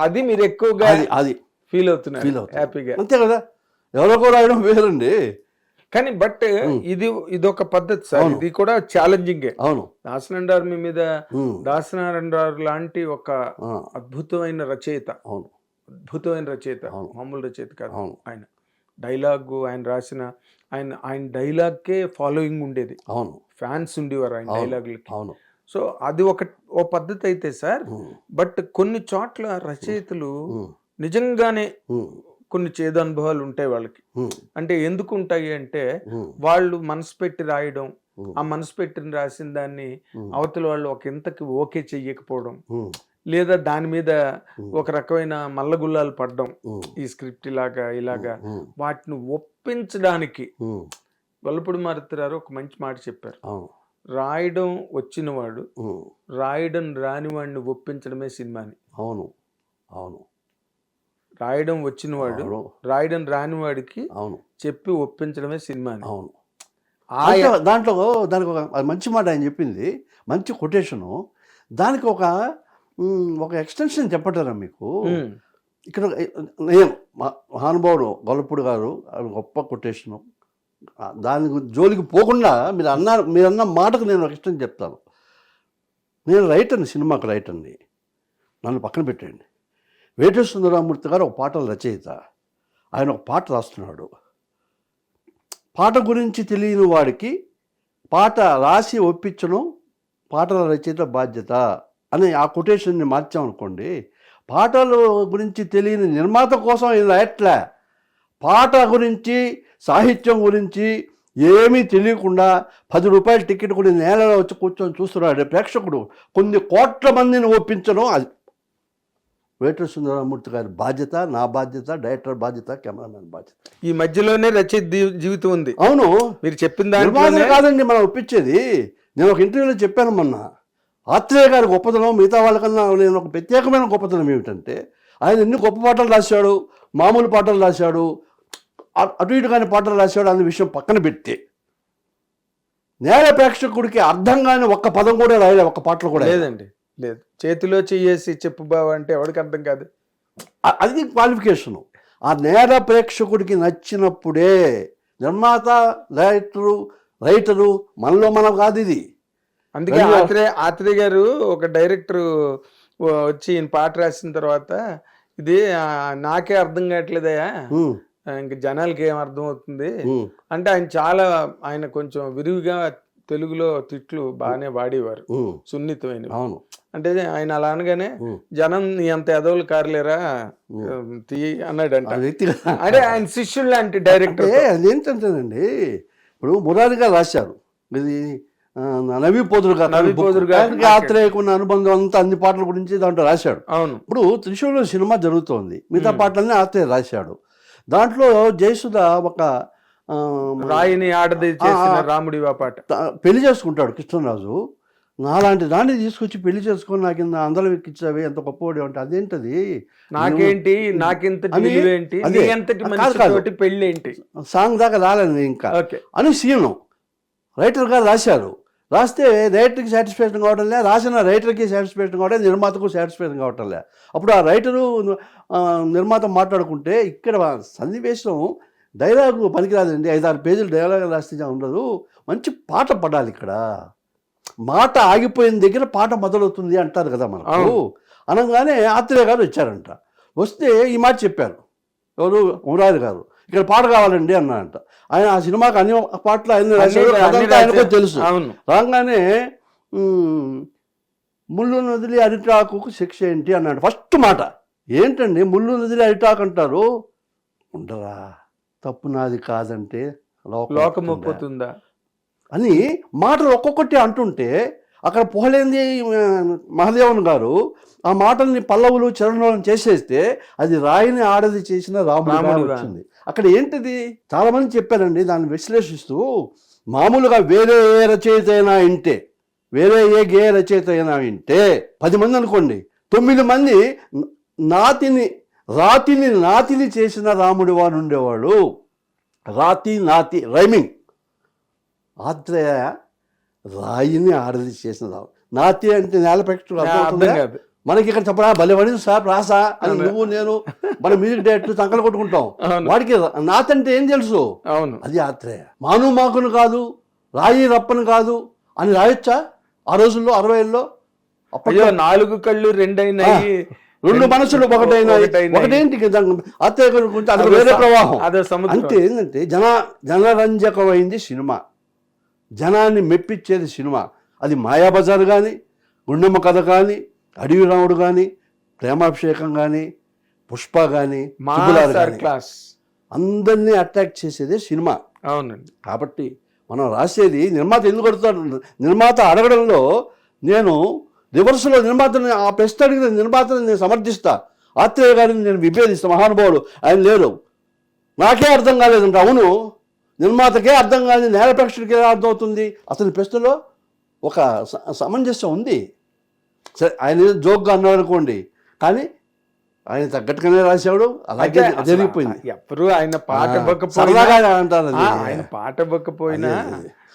అది మీరు ఎక్కువగా అది ఫీల్ అవుతున్నారు ఫీల్ అవుతుంది హ్యాపీగా. అంతే కదా, ఎవరికో రాయడం వేరండి. కానీ బట్ ఇదొక పద్ధతి సార్, ఇది కూడా ఛాలెంజింగే. అవును, దాసనారాయణ మీద దాసనారాయణ లాంటి ఒక అద్భుతమైన రచయిత, అవును, అద్భుతమైన రచయిత, మామూలు రచయిత కాదు. ఆయన డైలాగ్ ఆయన రాసిన ఆయన డైలాగ్కే ఫాలోయింగ్ ఉండేది. అవును, ఫ్యాన్స్ ఉండేవారు ఆయన డైలాగులకి. అవును. సో అది ఓ పద్ధతి అయితే సార్, బట్ కొన్ని చోట్ల రచయితలు నిజంగానే కొన్ని చేదు అనుభవాలు ఉంటాయి వాళ్ళకి. అంటే ఎందుకు ఉంటాయి అంటే వాళ్ళు మనసు పెట్టి రాయడం, ఆ మనసు పెట్టి రాసిన దాన్ని అవతల వాళ్ళు ఒక ఇంతకి ఓకే చెయ్యకపోవడం, లేదా దాని మీద ఒక రకమైన మల్లగుల్లాలు పడడం, ఈ స్క్రిప్ట్ ఇలాగా వాటిని ఒప్పించడానికి. వల్లపూడి మారుతిరావు ఒక మంచి మాట చెప్పారు, రాయడం వచ్చినవాడు రాయడం రానివాడిని ఒప్పించడమే సినిమాని. అవును, అవును. రాయడం వచ్చినవాడు రాయడం రానివాడికి చెప్పి ఒప్పించడమే సినిమాని. అవును. దాంట్లో దానికి ఒక మంచి మాట ఆయన చెప్పింది, మంచి కొటేషను. దానికి ఒక ఎక్స్టెన్షన్ చెప్పటారా మీకు? ఇక్కడ నేను మహానుభావుడు వల్లపూడి గారు గొప్ప కొటేషను, దాని జోలికి పోకుండా మీరన్న మాటకు నేను ఒక ఎక్స్టెన్షన్ చెప్తాను. నేను రైటర్ని, సినిమాకి రైటర్ని, నన్ను పక్కన పెట్టండి. వేటూరి సుందరరామూర్తి గారు ఒక పాటల రచయిత. ఆయన ఒక పాట రాస్తున్నాడు. పాట గురించి తెలియని వాడికి పాట రాసి ఒప్పించడం పాటల రచయిత బాధ్యత అని ఆ కొటేషన్ని మార్చామనుకోండి, పాటల గురించి తెలియని నిర్మాత కోసం ఆయన రాయట్లే, పాట గురించి సాహిత్యం గురించి ఏమీ తెలియకుండా 10 రూపాయల టికెట్ కూడా నేలలో వచ్చి కూర్చొని చూస్తున్నాడు ప్రేక్షకుడు. కొన్ని కోట్ల మందిని ఒప్పించడం అది వేటూరి సుందరరామూర్తి గారి బాధ్యత, నా బాధ్యత, డైరెక్టర్ బాధ్యత, కెమెరామెన్ బాధ్యత. ఈ మధ్యలోనే రచయిత జీవితం ఉంది. అవును, మీరు చెప్పిన దాని కాదండి మనం ఒప్పించేది. నేను ఒక ఇంటర్వ్యూలో చెప్పాను మొన్న, ఆత్రేయ గారి గొప్పతనం మిగతా వాళ్ళకన్నా నేను ఒక ప్రత్యేకమైన గొప్పతనం ఏమిటంటే, ఆయన ఎన్ని గొప్ప పాటలు రాశాడు, మామూలు పాటలు రాశాడు, అటు ఇటు కాని పాటలు రాశాడు అనే విషయం పక్కన పెట్టి, నేల ప్రేక్షకుడికి అర్థం కాని ఒక్క పదం కూడా రాయలే, ఒక్క పాటలు కూడా లేదండి. లేదు, చేతిలో చెయ్యేసి చెప్పు బావ అంటే ఎవరికి అర్థం కాదు. అది క్వాలిఫికేషను. ఆ నేర ప్రేక్షకుడికి నచ్చినప్పుడే నిర్మాత, రైటరు మనలో మనం కాదు ఇది. అందుకే ఆత్రేయ గారు ఒక డైరెక్టర్ వచ్చి ఈయన పాట రాసిన తర్వాత, ఇది నాకే అర్థం కావట్లేదయా, ఇంక జనాలకి ఏం అర్థం అవుతుంది అంటే, ఆయన కొంచెం విరివిగా తెలుగులో తిట్లు బాగానే వాడేవారు, సున్నితమైన. అంటే ఆయన అలా అనగానే జనం నీ అంత ఎదవులు కారలేరా తీ అన్నాడంట. అంటే ఆయన శిష్యుడు లాంటి డైరెక్టర్. అదేంటంటేనండి, ఇప్పుడు మురారి గారు రాశారు, ఇది నవీపోదురు గారు ఆత్రేయకున్న అనుబంధం అంతా అన్ని పాటల గురించి దాంట్లో రాశాడు. అవును. ఇప్పుడు త్రిశూలం సినిమా జరుగుతోంది, మిగతా పాటలన్నీ ఆత్రేయ రాశాడు. దాంట్లో జయసుధ ఒక రాయిని ఆడది చేసిన రాముడి పాట పెళ్లి చేసుకుంటాడు కృష్ణరాజు. నాలాంటి దాన్ని తీసుకొచ్చి పెళ్లి చేసుకొని నాకు అందరం ఎక్కించావి, ఎంత గొప్పవాడు అంటే, అదేంటది నాకేంటి, నాకింతటి పెళ్లి ఏంటి, సాంగ్ దాకా రాలేదు ఇంకా అని సీను రైటర్ గారు రాశారు. రాస్తే రైటర్కి సాటిస్ఫాక్షన్ కావటం లే, రాసిన రైటర్కి సాటిస్ఫాక్షన్ కావటం, నిర్మాతకు సాటిస్ఫాక్షన్ కావటం లే. అప్పుడు ఆ రైటరు నిర్మాత మాట్లాడుకుంటే, ఇక్కడ సన్నివేశం డైలాగు పనికిరాదండి, 5-6 పేజీలు డైలాగ్ రాస్తే ఉండదు, మంచి పాట పడాలి. ఇక్కడ మాట ఆగిపోయిన దగ్గర పాట మొదలవుతుంది అంటారు కదా మనకు. అనగానే ఆత్రేయ గారు వచ్చారంట. వస్తే ఈ మాట చెప్పారు, ఎవరు, మురారి గారు, ఇక్కడ పాట కావాలండి అన్నారంట. ఆయన ఆ సినిమాకి అన్ని పాటలు ఆయనకు తెలుసు. రాగానే ముళ్ళు నదిలి అరిటాకు శిక్ష ఏంటి అన్నాడు. ఫస్ట్ మాట ఏంటండి, ముళ్ళు నదిలి అరిటాకు అంటారు, ఉండరా, తప్పు నాది కాదంటే లోకం ఒప్పుతుందా అని మాటలు ఒక్కొక్కటి అంటుంటే, అక్కడ పోలేంది మహాదేవన్ గారు ఆ మాటల్ని పల్లవులు చరణాలను చేసేస్తే అది రాయిని ఆడది చేసిన రాముడు వచ్చింది. అక్కడ ఏంటిది, చాలా మంది చెప్పారండి దాన్ని విశ్లేషిస్తూ, మామూలుగా వేరే ఏ రచయిత అయినా వింటే, వేరే ఏ గే రచయిత అయినా వింటే 10 మంది అనుకోండి, 9 మంది నాతిని చేసిన రాముడి వారు ఉండేవాడు. నాతి రైమింగ్. ఆత్రేయ రాయిని ఆడది చేసిన రాము. నాతి అంటే నేల ప్రేక్షకుడు అర్థం కాదు, మనకి ఇక్కడ చెప్పరా భలే పడింది సార్ రాసా అని నువ్వు నేను మన మ్యూజిక్ డైరెక్టర్ సంకలు కొట్టుకుంటాం. వాడికి నాత్ అంటే ఏం తెలుసు? అవును, అది ఆత్రేయ. మాను మాకును కాదు, రాయి రప్పను కాదు అని రాయొచ్చా ఆ రోజుల్లో 60లో? అయ్యో 4 కళ్ళు 2 అయినాయి, 2 మనసులు ఒకటేంటి ఆత్రేయ గురించి అది వేరే ప్రవాహం. అదే సముద్రం. అంటే ఏంటంటే జనరంజకమైంది సినిమా, జనాన్ని మెప్పించేది సినిమా. అది మాయాబజార్ కానీ, గుండమ్మ కథ కానీ, అడవి రాముడు కానీ, ప్రేమాభిషేకం కానీ, పుష్ప కానీ, క్లాస్ అందరినీ అట్రాక్ట్ చేసేదే సినిమా. అవునండి. కాబట్టి మనం రాసేది నిర్మాత ఎందుకు అడుగుతాడు? నిర్మాత అడగడంలో నేను రివర్స్లో నిర్మాతని ఆ ప్రశ్న అడిగిన నిర్మాతని నేను సమర్థిస్తా, ఆత్రేయ గారిని నేను విభేదిస్తా. మహానుభావుడు ఆయన లేరు, నాకే అర్థం కాలేదంట. అవును, నిర్మాతకే అర్థం కాదు, నేల ప్రేక్షకుడికి ఎలా అర్థం అవుతుంది? అతని ప్రశ్నలో ఒక సమంజసం ఉంది. సరే ఆయన జోక్గా అన్నాడు అనుకోండి, కానీ ఆయన తగ్గట్టుగానే రాశాడు, అలాగే జరిగిపోయింది. ఎప్పుడు ఆయన పాట అంటారు, ఆయన పాట ఇవ్వకపోయినా.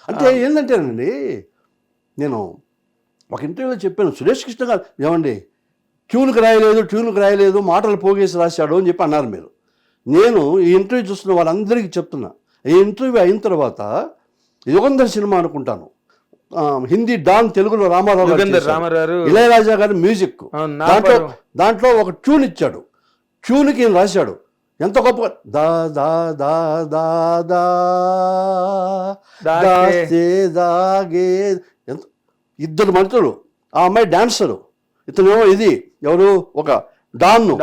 అంటే ఏంటంటేనండి, నేను ఒక ఇంటర్వ్యూలో చెప్పాను, సురేష్ కృష్ణ గారు ఏమండి ట్యూన్కి రాయలేదు మాటలు పోగేసి రాశాడు అని చెప్పి అన్నారు మీరు. నేను ఈ ఇంటర్వ్యూ చూస్తున్న వాళ్ళందరికీ చెప్తున్నా, ఈ ఇంటర్వ్యూ అయిన తర్వాత యుగంధర్ సినిమా అనుకుంటాను, హిందీ డాన్, తెలుగులో రామారావు, ఇళయరాజా గారి మ్యూజిక్, దాంట్లో ఒక ట్యూన్ ఇచ్చాడు. ట్యూన్కి ఈయన రాశాడు, ఎంత గొప్ప దా దా దా దా దా దాగే. ఎంత ఇద్దరు మంత్రులు, ఆ అమ్మాయి డాన్సరు, ఇతనేమో ఇది ఎవరు ఒక డాన్ను,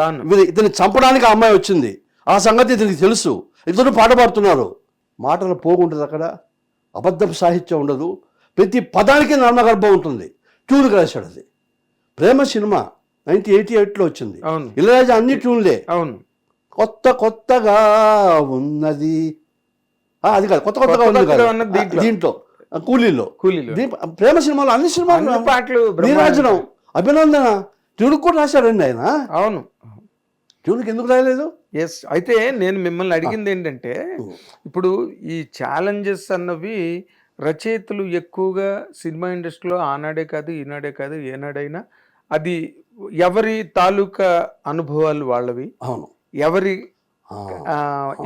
ఇతన్ని చంపడానికి ఆ అమ్మాయి వచ్చింది. ఆ సంగతి ఇతనికి తెలుసు, ఇద్దరు పాట పాడుతున్నారు. మాటలు పోగుంటుంది అక్కడ, అబద్ధం సాహిత్యం ఉండదు, ప్రతి పదానికి నర్మగర్భం ఉంటుంది. ట్యూన్కి రాశాడు. అది ప్రేమ సినిమా 1988లో వచ్చింది. ఇళయరాజా అన్ని ట్యూన్లే. అవును, కొత్తగా ఉన్నది, అది కాదు, కొత్తగా ఉంది దీంట్లో కూలీలో. ప్రేమ సినిమాలో అన్ని సినిమాలు పాటలు, నీరాజనం, అభినందన ట్యూన్కి కూడా రాశాడండి ఆయన. అవును, ట్యూన్కి ఎందుకు రాయలేదు? ఎస్. అయితే నేను మిమ్మల్ని అడిగింది ఏంటంటే, ఇప్పుడు ఈ ఛాలెంజెస్ అన్నవి రచయితలు ఎక్కువగా సినిమా ఇండస్ట్రీలో ఆనాడే కాదు, ఈనాడే కాదు, ఏనాడైనా అది ఎవరి తాలూకా అనుభవాలు వాళ్ళవి. అవును, ఎవరి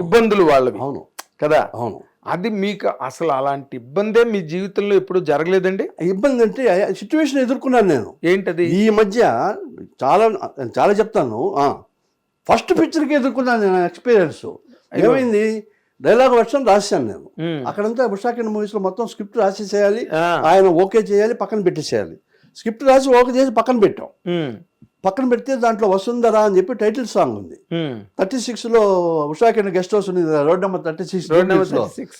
ఇబ్బందులు వాళ్ళవి. అవును కదా. అవును. అది మీకు అసలు అలాంటి ఇబ్బందే మీ జీవితంలో ఎప్పుడు జరగలేదండి? ఇబ్బంది అంటే సిచ్యువేషన్ ఎదుర్కొన్నాను నేను. ఏంటది? ఈ మధ్య చాలా చెప్తాను. ఫస్ట్ పిక్చర్కి ఎదుర్కొన్నాను నేను ఎక్స్పీరియన్స్. ఏమైంది, డైలాగ్ వర్షన్ రాశాను నేను. అక్కడంతా ఉషాకిరణ్ మూవీస్లో మొత్తం స్క్రిప్ట్ రాసేసేయాలి, ఆయన ఓకే చేయాలి, పక్కన పెట్టేసేయాలి. స్క్రిప్ట్ రాసి ఓకే చేసి పక్కన పెట్టాం. పక్కన పెడితే దాంట్లో వసుంధర అని చెప్పి టైటిల్ సాంగ్ ఉంది. 36లో ఉషాకిరణ్ గెస్ట్ హౌస్ ఉంది, రోడ్ నెంబర్ 36.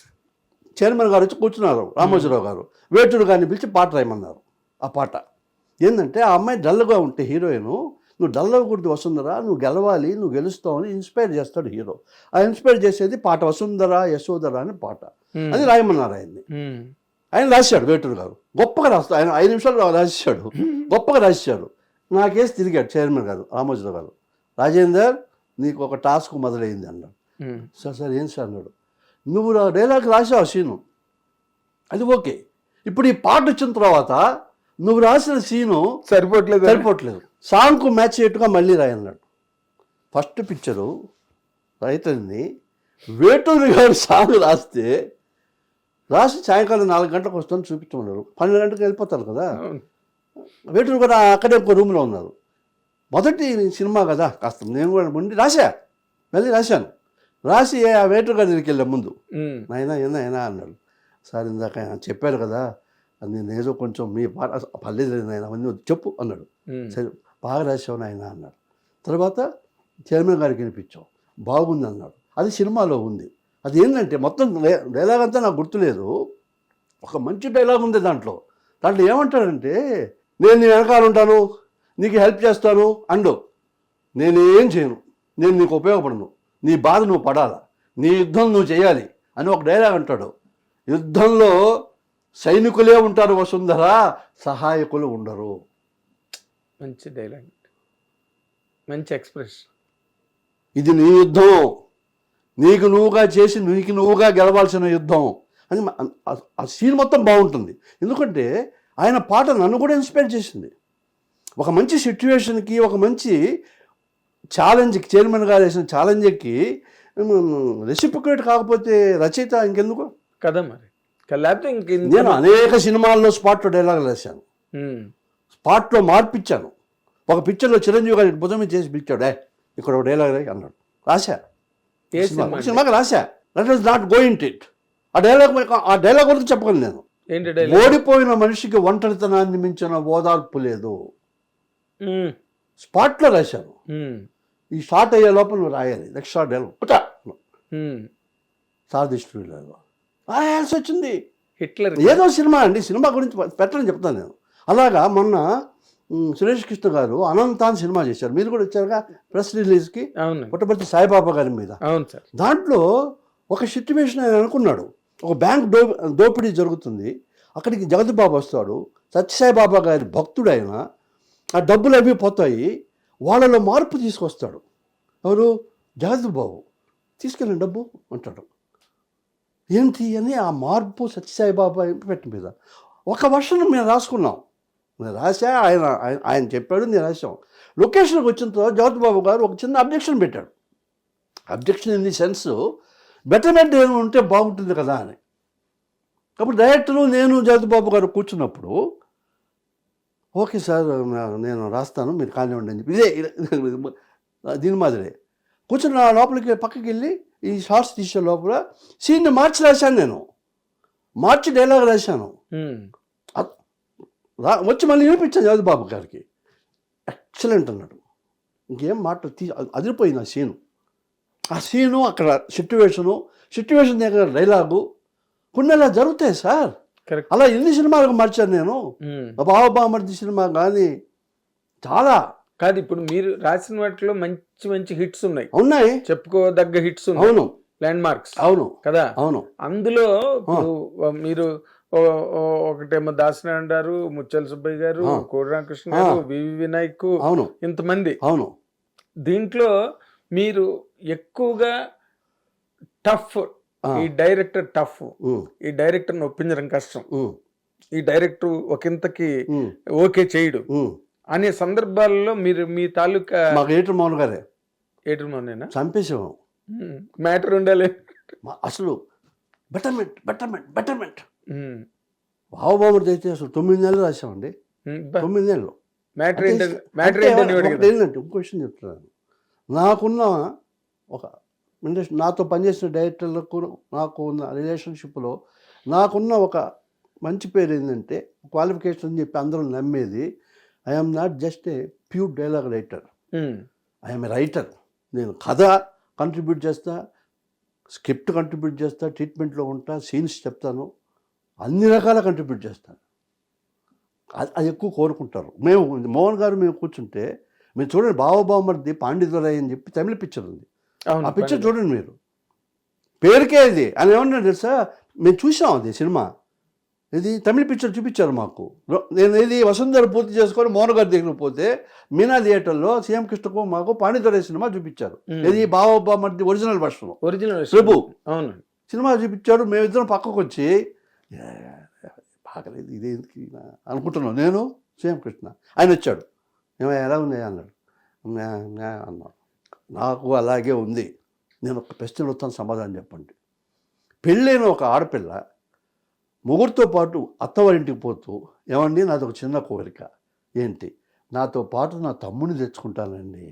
చైర్మన్ గారు వచ్చి కూర్చున్నారు, రామోజీరావు గారు, వేటుడు గారిని పిలిచి పాట రాయమన్నారు. ఆ పాట ఏంటంటే, ఆ అమ్మాయి డల్గా ఉంటే హీరోయిన్, నువ్వు డల్ అవ్వకూడదు వసుంధర, నువ్వు గెలవాలి, నువ్వు గెలుస్తావు అని ఇన్స్పైర్ చేస్తాడు హీరో. ఆ ఇన్స్పైర్ చేసేది పాట, వసుంధర యశోధర అని పాట అని రాయమన్నారు ఆయన్ని. ఆయన రాశాడు, వేటూరు గారు గొప్పగా రాస్తాడు. ఆయన 5 నిమిషాలు రాశాడు, గొప్పగా రాశాడు. నాకేసి తిరిగాడు చైర్మన్ గారు, రామోజీరావు గారు, రాజేందర్ నీకు ఒక టాస్క్ మొదలైంది అన్నాడు. సార్ ఏం సార్ అన్నాడు, నువ్వు డైలాగ్ రాసావు సీను, అది ఓకే, ఇప్పుడు ఈ పాట వచ్చిన తర్వాత నువ్వు రాసిన సీను సరిపోవట్లేదు, సాంగ్కు మ్యాచ్ అయ్యేట్టుగా మళ్ళీ రాయన్నాడు. ఫస్ట్ పిక్చరు రైతుని వేటూరు గారు సాంగ్ రాసి సాయంకాలం 4 గంటలకు వస్తాను చూపించమన్నారు. 12 గంటలకు వెళ్ళిపోతారు కదా. వేటూరు గారు అక్కడే ఒక రూమ్లో ఉన్నారు. మొదటి సినిమా కదా, కాస్త నేను కూడా ముందు మళ్ళీ రాశాను. రాసి ఆ వేటూరు గారి దగ్గరికి వెళ్ళే ముందు, నాయనా అన్నాడు, సార్ ఇందాక ఆయన చెప్పారు కదా, నేను ఏదో కొంచెం మీ పాట పర్లేదు నాయన అవన్నీ చెప్పు అన్నాడు. సరే బాగా రాసావు నాయన అన్నాడు. తర్వాత చైర్మన్ గారికి వినిపించాం, బాగుంది అన్నాడు. అది సినిమాలో ఉంది. అది ఏంటంటే మొత్తం డైలాగ్ అంతా నాకు గుర్తులేదు, ఒక మంచి డైలాగ్ ఉంది దాంట్లో ఏమంటాడంటే, నేను నీ వెనకాల ఉంటాను, నీకు హెల్ప్ చేస్తాను అండు, నేనేం చేయను, నేను నీకు ఉపయోగపడను, నీ బాధ నువ్వు పడాలా, నీ యుద్ధం నువ్వు చేయాలి అని ఒక డైలాగ్ అంటాడు. యుద్ధంలో సైనికులే ఉంటారు వసుంధర, సహాయకులు ఉండరు. మంచి డైలాగ్, మంచి ఎక్స్ప్రెస్. ఇది నీ యుద్ధం, నీకు నువ్వుగా చేసి నీకు నువ్వుగా గెలవాల్సిన యుద్ధం అని ఆ సీన్ మొత్తం బాగుంటుంది. ఎందుకంటే ఆయన పాట నన్ను కూడా ఇన్స్పైర్ చేసింది. ఒక మంచి సిట్యువేషన్కి, ఒక మంచి ఛాలెంజ్కి, చైర్మన్ గారు వేసిన ఛాలెంజ్కి రెసిప్రికేట్ కాకపోతే రచయిత ఇంకెందుకు కదా మరి. లేకపోతే నేను అనేక సినిమాల్లో స్పాట్లో డైలాగులు రాశాను, స్పాట్లో మార్పిచ్చాను. ఒక పిక్చర్లో చిరంజీవి గారి భుజం మీద చేసి పిలిచాడు, ఇక్కడ ఒక డైలాగ్ అన్నాడు, రాశా సినిమాకి రాశా. That is not going it. ఆ డైలాగ్ వరకు చెప్పగలను నేను. ఓడిపోయిన మనిషికి ఒంటరితనాన్ని మించిన ఓదార్పు లేదు. స్పాట్లో రాశాను. ఈ షార్ట్ అయ్యే లోపల నువ్వు రాయాలి, నెక్స్ట్ షార్ట్ సాధిష్ఠులు రాయాల్సి వచ్చింది. హిట్లర్ ఏదో సినిమా అండి, సినిమా గురించి పెట్టని చెప్తాను నేను. అలాగా మొన్న సురేష్ కృష్ణ గారు అనంతాన్ సినిమా చేశారు, మీరు కూడా వచ్చారుగా ప్రెస్ రిలీజ్కి, పుట్టపర్తి సాయిబాబా గారి మీద. అవును సార్. దాంట్లో ఒక సిచ్యువేషన్ ఆయన అనుకున్నాడు, ఒక బ్యాంక్ దోపిడీ జరుగుతుంది, అక్కడికి జగద్బాబు వస్తాడు, సత్యసాయిబాబా గారి భక్తుడు ఆయన, ఆ డబ్బులు అవి పోతాయి, వాళ్ళలో మార్పు తీసుకొస్తాడు. ఎవరు? జగద్బాబు. తీసుకెళ్ళండి డబ్బు అంటాడు. ఏంటి అని ఆ మార్పు సత్యసాయిబాబా పెట్టి మీద ఒక వర్షన్ మేము రాసుకున్నాం. నేను రాశా, ఆయన చెప్పాడు, నేను రాసాం. లొకేషన్కి వచ్చిన తర్వాత జగద్బాబు గారు ఒక చిన్న అబ్జెక్షన్ పెట్టాడు. Objection in the sense betterment ఏమి ఉంటే బాగుంటుంది కదా అని. అప్పుడు డైరెక్టరు నేను జగద్బాబు గారు కూర్చున్నప్పుడు, ఓకే సార్ నేను రాస్తాను, మీరు కానివ్వండి అని చెప్పి ఇదే దీని మాదిరే కూర్చుని లోపలికి పక్కకి వెళ్ళి ఈ షార్ట్స్ తీసే లోపల సీన్ని మార్చి రాశాను, నేను మార్చి డైలాగ్ రాశాను. వచ్చి మళ్ళీ వినిపించాను జగద్బాబు గారికి. ఎక్సలెంట్ అన్నాడు. ఇంకేం మాట అదిరిపోయింది ఆ సీను అక్కడ సిట్యువేషన్ దగ్గర డైలాగు కొన్ని అలా జరుగుతాయి సార్. అలా ఎన్ని సినిమాలకు మార్చాను నేను. బావబామర్ది సినిమా కానీ చాలా కాదు. ఇప్పుడు మీరు రాసిన వాటిలో మంచి మంచి హిట్స్ ఉన్నాయి, చెప్పుకోదగ్గ హిట్స్. అవును, ల్యాండ్ మార్క్స్. అవును కదా. అవును. అందులో మీరు ఒకటేమో దాసనారాయణ గారు, ముత్యాల సుబ్బయ్య గారు, కోడి రామకృష్ణ గారు, వివి వినాయక్, అవును, ఇంతమంది. అవును. దీంట్లో మీరు ఎక్కువగా టఫ్, ఈ డైరెక్టర్ టఫ్, ఈ డైరెక్టర్ని ఒప్పించడం కష్టం, ఈ డైరెక్టర్ ఒకంతకి ఓకే చేయడు అనే సందర్భాల్లో మీరు మీ తాలూకా ఏటర్ మోహన్ గారే చంపేసాము. మ్యాటర్ ఉండాలి అసలు. బెటర్మెంట్ బావబామర్ది అయితే అసలు 9 నెలలు రాసామండి. 9 నెలలు. ఏంటంటే ఇంకో విషయం చెప్తున్నాను. నాకున్న ఒక ఇండస్ట్రీ, నాతో పనిచేసిన డైరెక్టర్లకు నాకు ఉన్న రిలేషన్షిప్లో నాకున్న ఒక మంచి పేరు ఏంటంటే, క్వాలిఫికేషన్ అని చెప్పి అందరూ నమ్మేది, I'm not just a pure dialogue writer, I'm a writer. నేను కథ కంట్రిబ్యూట్ చేస్తా, స్క్రిప్ట్ కంట్రిబ్యూట్ చేస్తా, ట్రీట్మెంట్లో ఉంటా, సీన్స్ చెప్తాను, అన్ని రకాల కంట్రిబ్యూట్ చేస్తాను. అది ఎక్కువ కోరుకుంటారు. మేము మోహన్ గారు మేము కూర్చుంటే మీరు చూడండి, బావబామర్ది పాండితురాయ్ అని చెప్పి తమిళ పిక్చర్ ఉంది. ఆ పిక్చర్ చూడండి మీరు, పేరుకే ఇది అని ఏమన్నా తెలుసా, మేము చూసాం అది సినిమా. ఇది తమిళ పిక్చర్ చూపించారు మాకు. నేను ఇది వసుంధర పూర్తి చేసుకొని మోహన్ గారి దగ్గరికి పోతే మీనా థియేటర్లో సీఎం కృష్ణకు మాకు పాండితురాయ్ సినిమా చూపించారు. ఇది బావబామర్ది ఒరిజినల్ వర్షన్, ప్రభు సినిమా చూపించారు. మేమిద్దరం పక్కకు వచ్చి బాగలేదు ఇదేంటి అనుకుంటున్నాం, నేను సీఎం కృష్ణ. ఆయన వచ్చాడు, ఎలా ఉంది అన్నాడు. అన్నాడు, నాకు అలాగే ఉంది. నేను ఒక ప్రశ్న వస్తాను, సమాధానం చెప్పండి. పెళ్ళైన ఒక ఆడపిల్ల మొగుడితో పాటు అత్తవారింటికి పోతూ, ఏమండి నాది ఒక చిన్న కోరిక, ఏంటి, నాతో పాటు నా తమ్ముడిని తెచ్చుకుంటానండి,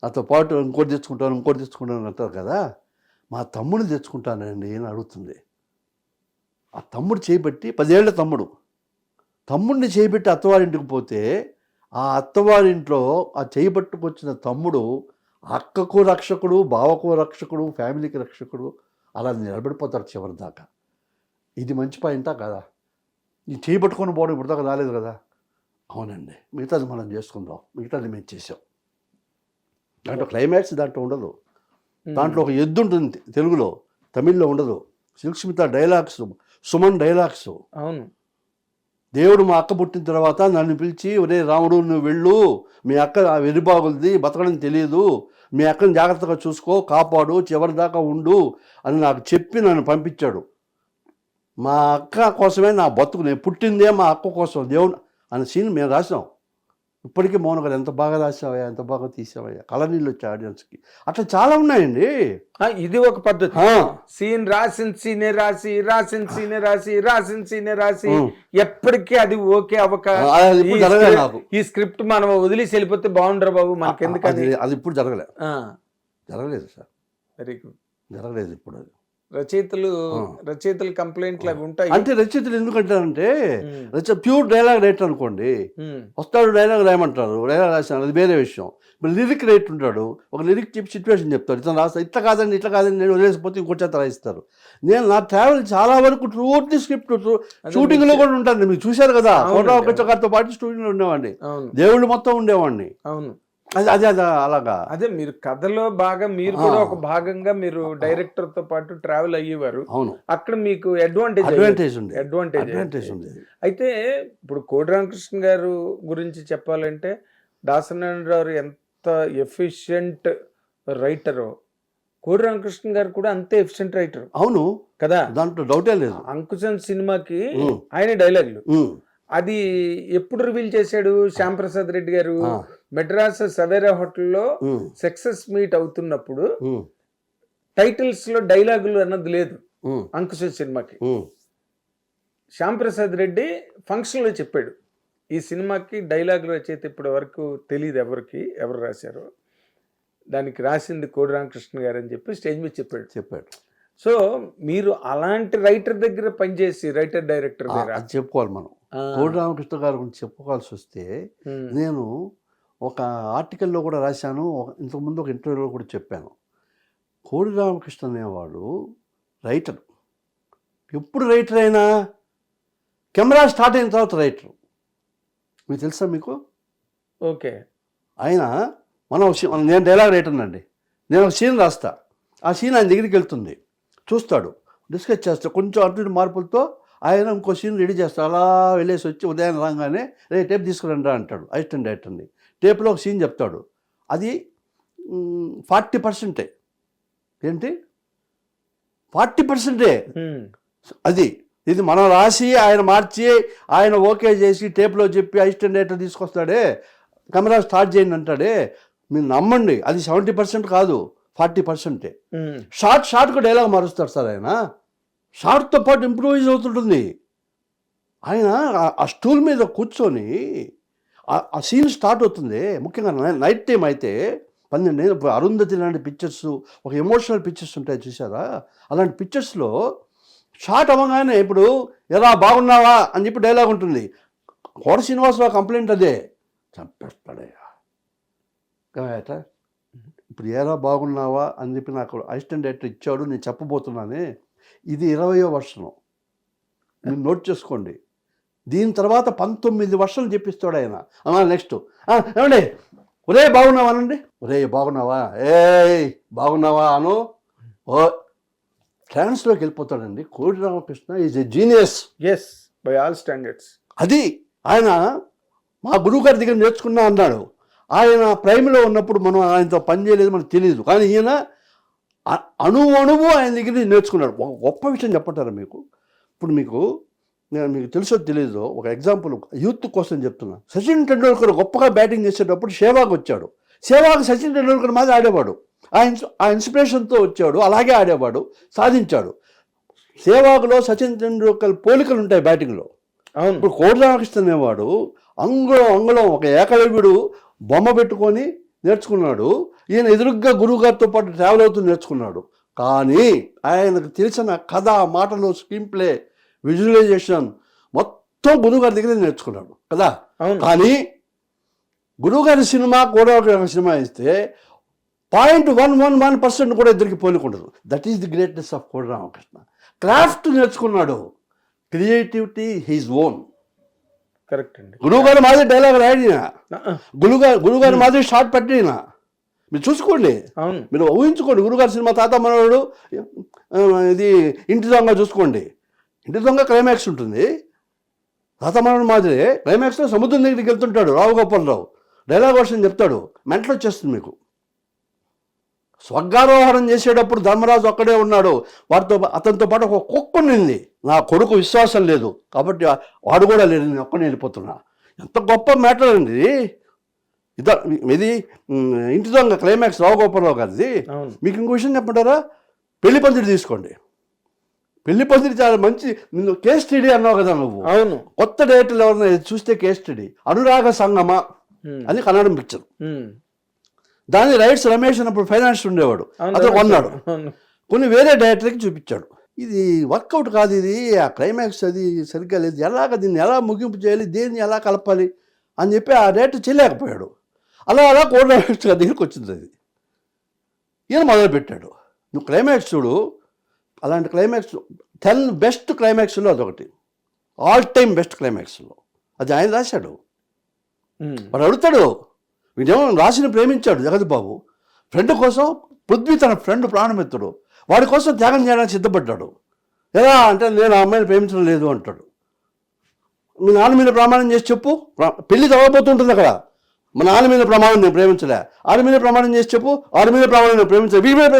నాతో పాటు ఇంకోటి తెచ్చుకుంటాను అంటారు కదా, మా తమ్ముడిని తెచ్చుకుంటానండి అని అడుగుతుంది. ఆ తమ్ముడు చేయబట్టి 10 ఏళ్ల తమ్ముడిని చేయబెట్టి అత్తవారింటికి పోతే, ఆ అత్తవారింట్లో ఆ చేయబట్టుకొచ్చిన తమ్ముడు అక్కకు రక్షకుడు, బావకు రక్షకుడు, ఫ్యామిలీకి రక్షకుడు, అలా నిలబడిపోతారు చివరి దాకా. ఇది మంచి పాయింటా కదా? ఈ చేయబట్టుకొని పోవడం ఇప్పుడు దాకా రాలేదు కదా. అవునండి, మిగతాది మనం చేసుకుందాం, మిగతాది మేము చేసాం. దాంట్లో క్లైమాక్స్ దాంట్లో ఉండదు. దాంట్లో ఒక ఎద్దు ఉంటుంది తెలుగులో, తమిళ్లో ఉండదు. Sushmita dialogues, Suman dialogues. అవును. దేవుడు మా అక్క పుట్టిన తర్వాత నన్ను పిలిచి, ఒరే రాముడు నువ్వు వెళ్ళు, మీ అక్క వెరిబాగులది, బతకడం తెలియదు, మీ అక్కని జాగ్రత్తగా చూసుకో, కాపాడు, చివరి దాకా ఉండు అని నాకు చెప్పి నన్ను పంపించాడు. మా అక్క కోసమే నా బతుకు, నేను పుట్టిందే మా అక్క కోసం దేవుడు అనే సీన్ మేము రాసాం. ఇప్పటికీ మోహన్ గారు ఎంత బాగా రాసావయ్యా, ఎంత బాగా తీసావయ్యా, కళనీళ్ళు వచ్చే ఆడియన్స్కి. అట్లా చాలా ఉన్నాయండి. ఇది ఒక పద్ధతి. సీన్ రాసిన సీనే రాసి, రాసిన సీనే రాసి, రాసిన సీనే రాసి, ఎప్పటికీ అది ఓకే ఈ స్క్రిప్ట్ మనం వదిలేసి వెళ్ళిపోతే బాగుండరు బాబు, మనకి ఎందుకని. అది ఇప్పుడు జరగలేదు సార్. Very good. జరగలేదు ఇప్పుడు. అది రచయితలు కంప్లైంట్లు అవి ఉంటాయి. అంటే రచయితలు ఎందుకంటారంటే ప్యూర్ డైలాగ్ రైటర్ అనుకోండి, వస్తాడు డైలాగ్ రాయమంటారు, డైలాగ్ రాశాను, అది వేరే విషయం. ఇప్పుడు లిరిక్ రైటర్ ఉంటాడు, ఒక లిరిక్ చెప్పి సిచ్యువేషన్ చెప్తాడు, ఇతను రాస్తా ఇట్లా కాదండి ఇట్లా కాదండి నేను వదిలేసిపోతే ఇంకొచ్చి చేత రాయిస్తారు. నేను నా ట్రావెల్ చాలా వరకు ట్రూట్ స్క్రిప్ట్ షూటింగ్ లో కూడా ఉంటాను. మీరు చూశారు కదా, ఫోటో గారితో పాటు స్టూడియోలో ఉండేవాడిని, దేవుళ్ళు మొత్తం ఉండేవాడిని. అవును, అదే అలాగా. అదే మీరు కథలో బాగా మీరు కూడా ఒక భాగంగా మీరు డైరెక్టర్ తో పాటు ట్రావెల్ అయ్యేవారు. అవును, అక్కడ మీకు అడ్వాంటేజ్ ఉంది. అయితే ఇప్పుడు కోడి రామకృష్ణ గారు గురించి చెప్పాలంటే దాసనారాయణరావు ఎంత ఎఫిషియెంట్ రైటరో, కోడి రామకృష్ణ గారు కూడా అంతే ఎఫిషియెంట్ రైటర్. అవును కదా, దాంట్లో డౌటే లేదు. అంకుశం సినిమాకి ఆయన డైలాగులు అది ఎప్పుడు రివీల్ చేశాడు శ్యామ్ ప్రసాద్ రెడ్డి గారు, మెడ్రాస్ సవేరా హోటల్లో సక్సెస్ మీట్ అవుతున్నప్పుడు టైటిల్స్ లో డైలాగులు అన్నది లేదు అంకుశం సినిమాకి. శ్యామ్ ప్రసాద్ రెడ్డి ఫంక్షన్ లో చెప్పాడు, ఈ సినిమాకి డైలాగులు వచ్చేది ఇప్పటి వరకు తెలియదు ఎవరు రాశారో, దానికి రాసింది కోడి రామకృష్ణ గారు అని చెప్పి స్టేజ్ మీద చెప్పాడు. సో మీరు అలాంటి రైటర్ దగ్గర పనిచేసి రైటర్ డైరెక్టర్ దగ్గర చెప్పుకోవాలి మనం. కోడి రామకృష్ణ గారి గురించి చెప్పుకోవాల్సి వస్తే, నేను ఒక ఆర్టికల్లో కూడా రాశాను, ఇంతకుముందు ఒక ఇంటర్వ్యూలో కూడా చెప్పాను. కోడి రామకృష్ణ అనేవాడు రైటర్. ఎప్పుడు రైటర్ అయినా కెమెరా స్టార్ట్ అయిన తర్వాత రైటర్. మీకు తెలుసా మీకు? ఓకే. ఆయన నేను డైలాగ్ రైటర్ అండి, నేను ఒక సీన్ రాస్తా, ఆ సీన్ ఆయన దగ్గరికి వెళ్తుంది, చూస్తాడు, డిస్కస్ చేస్తాడు, కొంచెం అటు ఇటు మార్పులతో ఆయన ఇంకో సీన్ రెడీ చేస్తాడు. అలా వెళ్ళేసి వచ్చి ఉదయం రాగానే టేప్ తీసుకురండి అంటాడు అసిస్టెంట్ డైరెక్టర్ని. టేప్లో ఒక సీన్ చెప్తాడు, అది 40%. ఏంటి 40%? అది ఇది మనం రాసి ఆయన మార్చి ఆయన ఓకే చేసి టేప్లో చెప్పి అసిస్టెంట్ డైరెక్టర్ తీసుకొస్తాడే, కెమెరా స్టార్ట్ చేయండి అంటాడే, మీరు నమ్మండి, అది 70% కాదు, 40%. షార్ట్కు డైలాగ్ మారుస్తాడు సార్ ఆయన. షార్ట్తో పాటు ఇంప్రూవైజ్ అవుతుంటుంది. ఆయన ఆ స్టూల్ మీద కూర్చొని ఆ సీన్ స్టార్ట్ అవుతుంది. ముఖ్యంగా నైట్ టైం అయితే 12 అరుంధతి లాంటి పిక్చర్స్, ఒక ఎమోషనల్ పిక్చర్స్ ఉంటాయి చూసారా, అలాంటి పిక్చర్స్లో షార్ట్ అవ్వగానే ఇప్పుడు ఎలా బాగున్నావా అని చెప్పి డైలాగ్ ఉంటుంది. కోట శ్రీనివాసరావు కంప్లైంట్ అదే, చంపేస్తాడయ్యా ఇప్పుడు ఏరా బాగున్నావా అని చెప్పి నాకు అసిస్టెంట్ డైరెక్టర్ ఇచ్చాడు, నేను చెప్పబోతున్నానే, ఇది 20వ వర్షం, మీరు నోట్ చేసుకోండి. దీని తర్వాత 19 వర్షాలు చెప్పిస్తాడు ఆయన. నెక్స్ట్ ఏమండి ఒరే బాగున్నావా అనండి, ఒరే బాగున్నావా, బాగున్నావా అను, ఓ ట్రాన్స్లోకి వెళ్ళిపోతాడండి. Kodi Ramakrishna is a genius. Yes, by all standards. అది ఆయన మా గురువు గారి దగ్గర నేర్చుకున్నా అన్నాడు. ఆయన ప్రైమ్లో ఉన్నప్పుడు మనం ఆయనతో పని చేయలేదు, మనకు తెలియదు, కానీ ఈయన అణువు ఆయన దగ్గర నేర్చుకున్నాడు. ఒక గొప్ప విషయం చెప్పంటారా మీకు? ఇప్పుడు మీకు తెలుసో తెలీదో ఒక ఎగ్జాంపుల్ యూత్ కోసం చెప్తున్నా. సచిన్ టెండూల్కర్ గొప్పగా బ్యాటింగ్ చేసేటప్పుడు సేవాగ్ వచ్చాడు. సేవాగ్ సచిన్ టెండూల్కర్ మాది ఆడేవాడు, ఆ ఇన్స్పిరేషన్తో వచ్చాడు, అలాగే ఆడేవాడు, సాధించాడు. సేవాగ్లో సచిన్ టెండూల్కర్ పోలికలు ఉంటాయి బ్యాటింగ్లో. ఇప్పుడు కోడి రామకృష్ణ అనేవాడు అంగుళం ఒక ఏకలవ్యుడు బొమ్మ పెట్టుకొని నేర్చుకున్నాడు. ఈయన ఎదురుగ్గా గురువుగారితో పాటు ట్రావెల్ అవుతూ నేర్చుకున్నాడు. కానీ ఆయనకు తెలిసిన కథ, మాటలు, స్క్రీన్ ప్లే, విజువలైజేషన్ మొత్తం గురువుగారి దగ్గర నేర్చుకున్నాడు కదా. కానీ గురువుగారి సినిమా కూడా సినిమా ఇస్తే 0.111% కూడా ఇద్దరికి పోలికుండదు. That is the greatness of Kodi Ramakrishna. Craft నేర్చుకున్నాడు, క్రియేటివిటీ హీజ్ ఓన్. కరెక్ట్ అండి. గురువుగారి మాదిరి డైలాగ్ రాయడినా, గురువుగారి మాదిరి షార్ట్ పెట్టినా, మీరు చూసుకోండి, మీరు ఊహించుకోండి. గురుగారి సినిమా తాత మనవడు, ఇది ఇంటి దొంగ చూసుకోండి. ఇంటి దొంగ క్లైమాక్స్ ఉంటుంది, తాత మనవడు మాదిరి క్లైమాక్స్లో సముద్రం దగ్గరికి వెళ్తుంటాడు రావు గోపాలరావు, డైలాగ్ వర్షన్ చెప్తాడు, మెంటల్ వచ్చేస్తుంది మీకు. స్వర్గారోహణం చేసేటప్పుడు ధర్మరాజు ఒక్కడే ఉన్నాడు, అతనితో పాటు ఒక కుక్క ఉండింది. నా కొడుకు విశ్వాసం లేదు కాబట్టి వాడు కూడా లేడు, నేను ఒక్కనే వెళ్ళిపోతున్నా. ఎంత గొప్ప మ్యాటర్ అండి. ఇది ఇంటి దొంగ క్లైమాక్స్ రావుగోపాలరావు గారిది. అవును. మీకు ఇంకో విషయం చెప్పంటారా? పెళ్లి పందిరి తీసుకోండి. పెళ్లి పందిరి చాలా మంచి, నువ్వు కేస్ స్టడీ అన్నావు కదా నువ్వు. అవును. కొత్త డైరెక్టర్లు ఎవరైనా చూస్తే కేస్ స్టడీ అనురాగ సంగమ అని కన్నడం పిక్చర్. దాని రైట్స్ రమేష్ అన్నప్పుడు ఫైనాన్స్ ఉండేవాడు, అతను కొన్నాడు, కొన్ని వేరే డైరెక్టర్కి చూపించాడు. ఇది వర్కౌట్ కాదు, ఇది ఆ క్లైమాక్స్ అది సరిగ్గా లేదు, ఎలాగ దీన్ని ఎలా ముగింపు చేయాలి, దేన్ని ఎలా కలపాలి అని చెప్పి ఆ డైరెక్టర్ చేయలేకపోయాడు. అలా అలా కోడ్ డైరెక్టర్ దగ్గరికి వచ్చింది అది. ఈయన మొదలుపెట్టాడు. నువ్వు క్లైమాక్స్ చూడు, అలాంటి క్లైమాక్స్ 10 బెస్ట్ క్లైమాక్స్లో అదొకటి, ఆల్ టైమ్ బెస్ట్ క్లైమాక్స్లో. అది ఆయన రాశాడు. వాడు అడుగుతాడు, వీడేమో రాసిన ప్రేమించాడు జగత్ బాబు, ఫ్రెండ్ కోసం. పృథ్వీ తన ఫ్రెండ్ ప్రాణమిత్రుడు, వాడి కోసం త్యాగం చేయడానికి సిద్ధపడ్డాడు. ఎలా అంటే, నేను ఆ అమ్మాయిని ప్రేమించడం లేదు అంటాడు. మీ నాన్న మీద ప్రమాణం చేసి చెప్పు. పెళ్లి తవ్వబోతుంటుంది అక్కడ. మా నాన్న మీద ప్రమాణం నేను ప్రేమించలే, ఆడి మీద ప్రమాణం చేసి చెప్పు, ఆడి మీద ప్రమాణం నేను ప్రేమించలే, వీడి మీద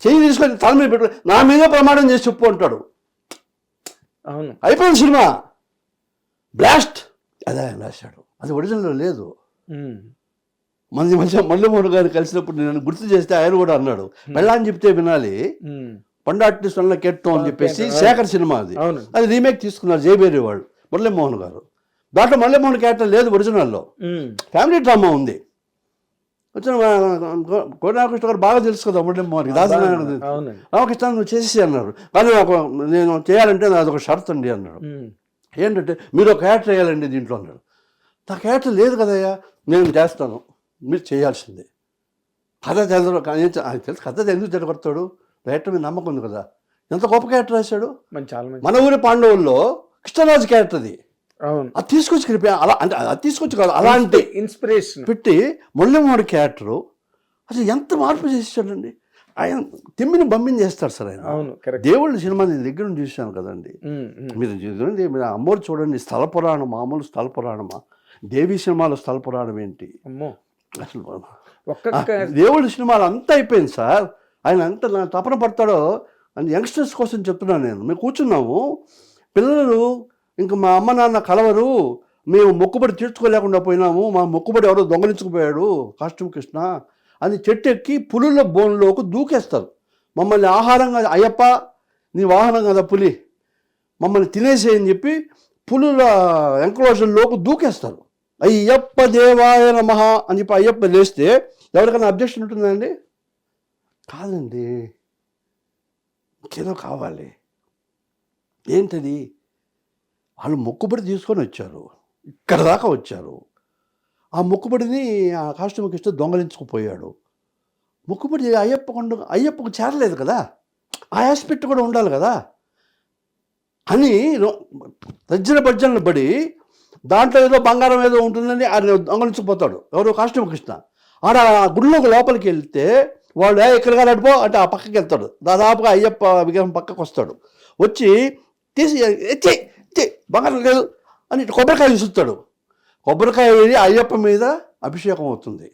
చెయ్యి తీసుకొని తల మీద పెట్టు, నా మీద ప్రమాణం చేసి చెప్పు అంటాడు. అవును. అయిపోయింది సినిమా, బ్లాస్ట్. అదే ఆయన రాశాడు, అది ఒరిజినల్లో లేదు. మంది మధ్య మల్లెమోహన్ గారిని కలిసినప్పుడు నేను గుర్తు చేస్తే ఆయన కూడా అన్నాడు, పెళ్ళాన్ని చెప్తే వినాలి, పండాటి సొన్న కెట్టో అని చెప్పేసి శేఖర్ సినిమా అది. అది రీమేక్ తీసుకున్నారు జయబేరి వాళ్ళు, మురళీమోహన్ గారు. దాంట్లో మురళీమోహన్ క్యారెక్టర్ లేదు ఒరిజినల్లో, ఫ్యామిలీ డ్రామా ఉంది. వచ్చిన కోనాకృష్ణ గారు బాగా తెలుసు కదా మురళీమోహన్కి, రామకృష్ణ నువ్వు చేసేసి అన్నారు. కానీ నేను చేయాలంటే అదొక షరత్ అండి అన్నాడు. ఏంటంటే, మీరు ఒక క్యారెక్టర్ వేయాలండి దీంట్లో అన్నాడు. నా క్యారెక్టర్ లేదు కదయ్యా, నేను చేస్తాను, మీరు చేయాల్సిందే. కథ తెలుసు, కథ ఎందుకు చెడగొడతాడు, డైరెక్టర్ మీద నమ్మకం ఉంది కదా. ఎంత గొప్ప క్యారెక్టర్ రాశాడు. మన ఊరి పాండవుల్లో కృష్ణరాజు క్యారెక్టర్ అది. అది తీసుకొచ్చి అలా అంటే అది తీసుకొచ్చి కాదు, అలాంటి ఇన్స్పిరేషన్ పెట్టి మురళీమోహన్ క్యారెక్టరు అసలు ఎంత మార్పు చేసాడండి. ఆయన తిమ్మిని బొమ్మిని చేస్తాడు సార్ ఆయన. దేవుళ్ళ సినిమా నేను దగ్గర నుంచి చూశాను కదండి. మీరు అమ్మోరు చూడండి, స్థల పురాణం, మామూలు స్థల పురాణమా, దేవి సినిమాలో స్థల పురాణం ఏంటి అసలు. దేవుళ్ళ సినిమాలు అంతా అయిపోయింది సార్. ఆయన ఎంత తపన పడతాడో అని యంగ్స్టర్స్ కోసం చెప్తున్నాను నేను. మేము కూర్చున్నాము, పిల్లలు ఇంక మా అమ్మ నాన్న కలవరు, మేము మొక్కుబడి తీర్చుకోలేకుండా పోయినాము, మా మొక్కుబడి ఎవరో దొంగలించుకుపోయాడు కాస్ట్యూమ్ కృష్ణ అని చెట్టు ఎక్కి పులుల బోన్లోకి దూకేస్తారు. మమ్మల్ని ఆహారంగా, అయ్యప్ప నీ వాహనం కదా పులి, మమ్మల్ని తినేసేయని చెప్పి పులుల ఎంక్లోజర్లోకి దూకేస్తారు. అయ్యప్ప దేవాయ నమః అని చెప్పి అయ్యప్ప లేస్తే ఎవరికైనా అబ్జెక్షన్ ఉంటుందండి? కాదండి, ఇంకేదో కావాలి. ఏంటది? వాళ్ళు మొక్కుబడి తీసుకొని వచ్చారు, ఇక్కడ దాకా వచ్చారు. ఆ మొక్కుబడిని ఆ కాస్ట్యూమ్కి ఇస్తే దొంగలించుకుపోయాడు. మొక్కుబడి అయ్యప్పకు చేరలేదు కదా, ఆ ఆస్పెక్ట్ కూడా ఉండాలి కదా అని రజ్జన భజ్జనలు పడి దాంట్లో ఏదో బంగారం ఏదో ఉంటుందని ఆయన దొంగలించుకుపోతాడు. ఎవరు? కాస్ట్యూమ్ కృష్ణ. ఆడ గుడిలోకి లోపలికి వెళ్తే వాళ్ళు ఎక్కడికి నడిపో అంటే ఆ పక్కకి వెళ్తాడు. దాదాపుగా అయ్యప్ప విగ్రహం పక్కకు వస్తాడు. వచ్చి తీసి బంగారం లేదు అని కొబ్బరికాయ విసురుతాడు. కొబ్బరికాయ వేడి అయ్యప్ప మీద అభిషేకం అవుతుంది.